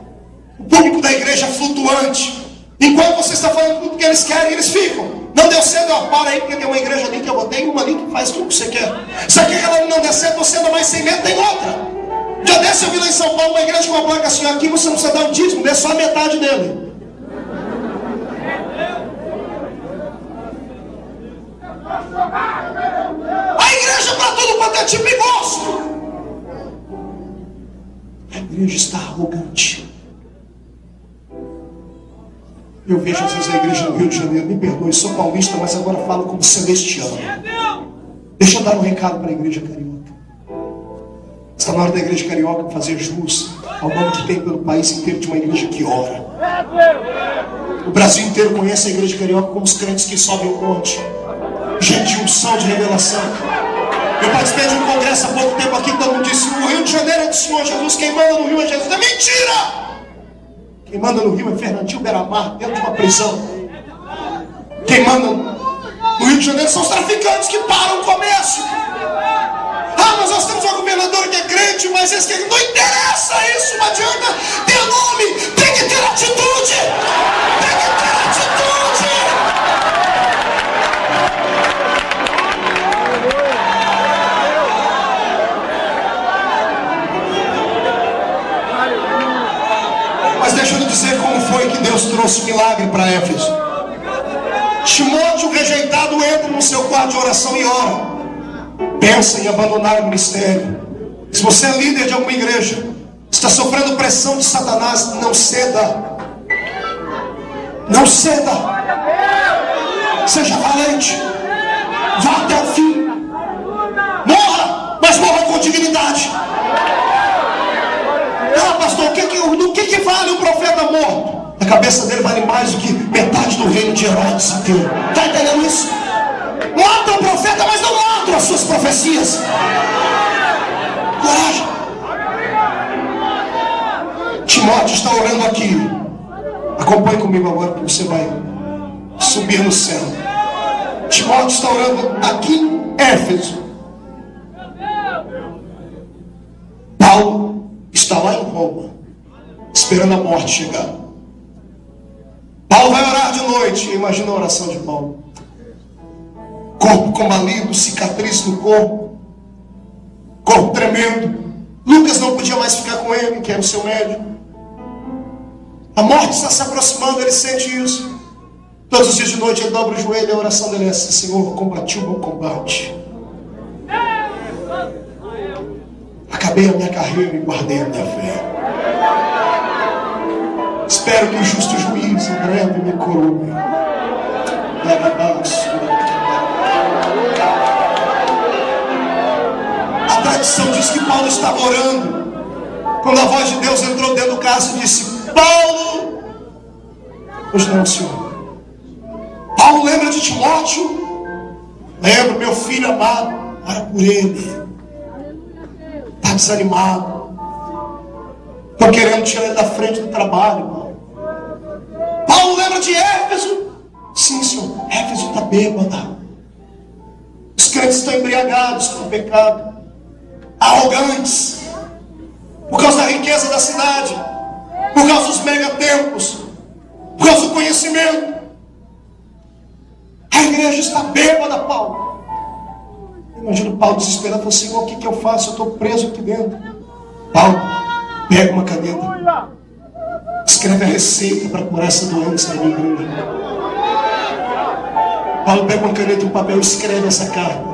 O público da igreja é flutuante. Enquanto você está falando tudo que eles querem, eles ficam. Não deu certo, para aí, porque tem uma igreja ali que eu botei, uma ali que faz tudo que você quer. Se aquela não der certo, você anda mais sem medo, tem outra. Já desse eu vi lá em São Paulo, uma igreja com uma placa assim, aqui você não precisa dar o dízimo, dê só a metade dele. A igreja para tudo quanto é tipo e gosto. A igreja está arrogante. Eu vejo às vezes a igreja no Rio de Janeiro, me perdoe, sou paulista, mas agora falo como celestiano. Deixa eu dar um recado para a igreja carioca. Está na hora da igreja carioca fazer jus ao nome que tem pelo país inteiro de uma igreja que ora. O Brasil inteiro conhece a igreja carioca como os crentes que sobem o monte. Gente, unção de revelação. Eu participei de um congresso há pouco tempo aqui, todo mundo disse: o Rio de Janeiro é do Senhor Jesus, quem manda no Rio é Jesus. É mentira! Quem manda no Rio é Fernandinho Beiramar, dentro de uma prisão. Quem manda no Rio de Janeiro são os traficantes que param o comércio. Ah, mas nós temos uma governadora que é crente, mas esse que não interessa isso, não adianta ter nome, tem que ter atitude. Tem que ter atitude. Mas deixa eu lhe dizer como foi que Deus trouxe o milagre para Éfeso. Timóteo, rejeitado, entra no seu quarto de oração e ora. Pensa em abandonar o ministério. Se você é líder de alguma igreja, está sofrendo pressão de Satanás, não ceda. Não ceda. Seja valente. Vá até o fim. Morra, mas morra com dignidade. Ah, pastor, do que vale um profeta morto? A cabeça dele vale mais do que metade do reino de Herodes inteiro. Está entendendo isso? Matam o profeta, mas não matam as suas profecias. Coragem. Timóteo está orando aqui. Acompanhe comigo agora, que você vai subir no céu. Timóteo está orando aqui em Éfeso. Paulo está lá em Roma, esperando a morte chegar. Paulo vai orar de noite. Imagina a oração de Paulo. Corpo combalido, cicatriz no corpo, corpo tremendo. Lucas não podia mais ficar com ele, que era o seu médico. A morte está se aproximando, ele sente isso. Todos os dias de noite ele dobra o joelho e a oração dele é essa: Senhor, combati o bom combate, acabei a minha carreira e guardei a minha fé. Espero que o justo juiz em breve me coroe. A tradição diz que Paulo estava orando quando a voz de Deus entrou dentro do cálice e disse: Paulo, hoje não, Senhor. Paulo lembra de Timóteo? Lembra, meu filho amado, ora por ele. Está desanimado. Estou querendo tirar ele da frente do trabalho, irmão. Paulo lembra de Éfeso? Sim, Senhor. Éfeso está bêbada. Os crentes estão embriagados com o pecado, arrogantes, por causa da riqueza da cidade, por causa dos megatemplos, por causa do conhecimento. A igreja está bêbada, Paulo. Imagina Paulo desesperado, falou: Senhor, o que eu faço? Eu estou preso aqui dentro. Paulo, pega uma caneta, escreve a receita para curar essa doença na minha igreja. Paulo pega uma caneta e um papel e escreve essa carta.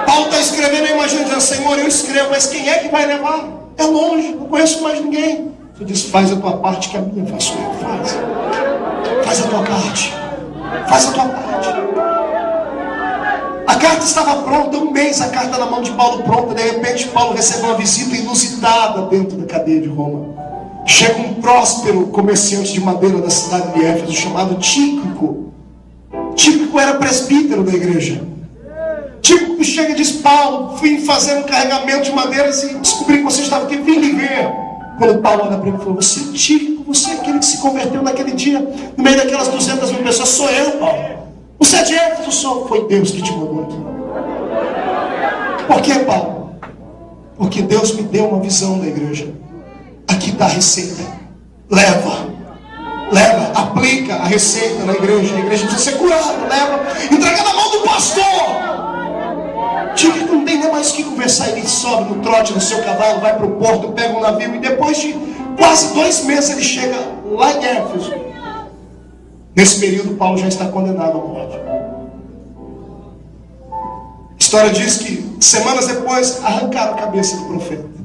Paulo está escrevendo, eu imagino dizendo: Senhor, eu escrevo, mas quem é que vai levar? É longe, não conheço mais ninguém. Tu diz: faz a tua parte que a minha faço eu. Faz. faz a tua parte. Faz a tua parte. A carta estava pronta, um mês a carta na mão de Paulo pronta. De repente Paulo recebeu uma visita inusitada dentro da cadeia de Roma. Chega um próspero comerciante de madeira da cidade de Éfeso, chamado Tíquico. Tíquico era presbítero da igreja. Tíquico chega e diz: Paulo, vim fazer um carregamento de madeiras e descobri que você estava aqui, vim lhe ver. Quando Paulo olha para ele e falou: você é Tíquico, você é aquele que se converteu naquele dia, no meio daquelas 200 mil pessoas. Sou eu, Paulo. Você é de Éfeso? Sou. Foi Deus que te mandou aqui. Por que, Paulo? Porque Deus me deu uma visão da igreja. Aqui está a receita. Leva, aplica a receita na igreja. A igreja precisa ser curada. Leva, entrega na mão do pastor. Tíquico não tem nem mais o que conversar. Ele sobe no trote no seu cavalo, vai para o porto, pega um navio e depois de quase 2 meses ele chega lá em Éfeso. Nesse período Paulo já está condenado à morte. A história diz que semanas depois arrancaram a cabeça do profeta.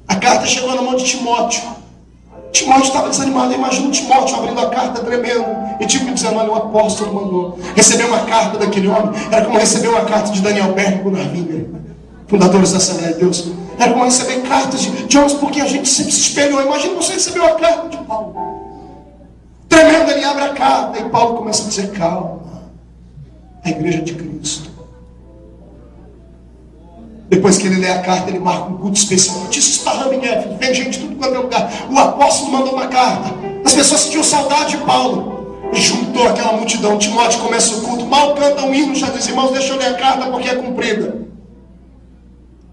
A carta chegou na mão de Timóteo. Timóteo estava desanimado. Imagina o Timóteo abrindo a carta tremendo e tipo dizendo: olha, o apóstolo mandou. Receber uma carta daquele homem era como receber uma carta de Daniel Berg e Gunnar Wingren, fundadores da Assembleia de Deus. Era como receber cartas de homens, porque a gente sempre se espelhou. Imagina você receber uma carta de Paulo. Tremendo, ele abre a carta e Paulo começa a dizer: calma, a igreja de Cristo. Depois que ele lê a carta, ele marca um culto especial. Notícia esparrama em Éfeso, vem gente de tudo quanto é lugar. O apóstolo mandou uma carta. As pessoas sentiam saudade de Paulo. E juntou aquela multidão. Timóteo começa o culto, mal canta um hino, já diz: irmãos, deixa eu ler a carta porque é cumprida.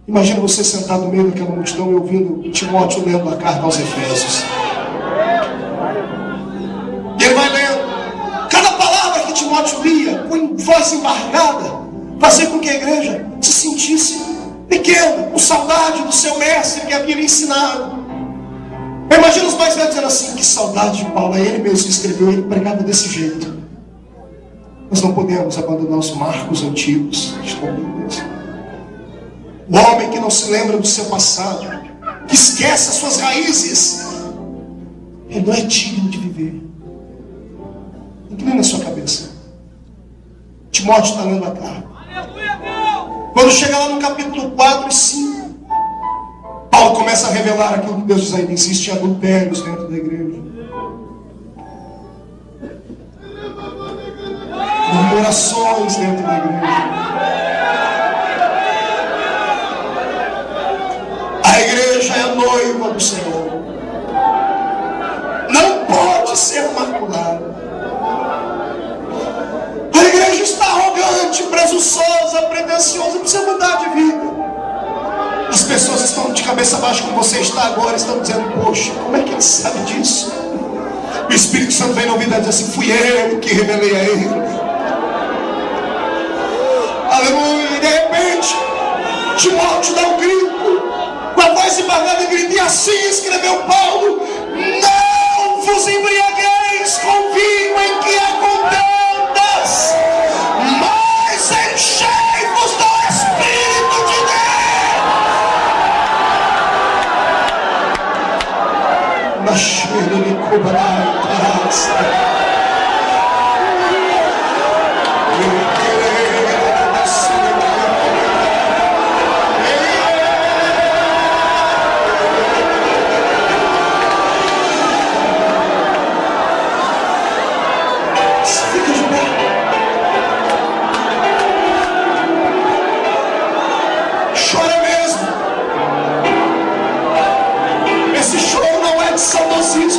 Imagina você sentado no meio daquela multidão e ouvindo Timóteo lendo a carta aos Efésios. E ele vai lendo. Cada palavra que Timóteo lia, com voz embargada, fazia com que a igreja se sentisse pequena, com saudade do seu mestre que havia lhe ensinado. Imagina os mais velhos dizendo assim: que saudade de Paulo. Aí ele mesmo que escreveu, ele pregava desse jeito. Nós não podemos abandonar os marcos antigos. O homem que não se lembra do seu passado, que esquece as suas raízes, ele não é digno de viver. Inclina na sua cabeça. Timóteo está lendo a carta. Quando chega lá no capítulo 4 e 5, Paulo começa a revelar aquilo que Deus diz ainda: existem adultérios dentro da igreja, murmurações dentro da igreja. A igreja é a noiva do Senhor, não pode ser maculada. A igreja está arrogante, presunçosa, pretensiosa, precisa mudar de vida. As pessoas estão de cabeça baixa como você está agora, estão dizendo: poxa, como é que ele sabe disso? O Espírito Santo vem na ouvido e diz assim: fui eu que revelei a ele. Aleluia. E de repente Timóteo dá um grito, com a voz embargada, e grita: e assim escreveu Paulo: não vos embriagueis com vinho em que há contendas, mas enchei-vos do Espírito de Deus. Na cheira de cobrar saudosismo.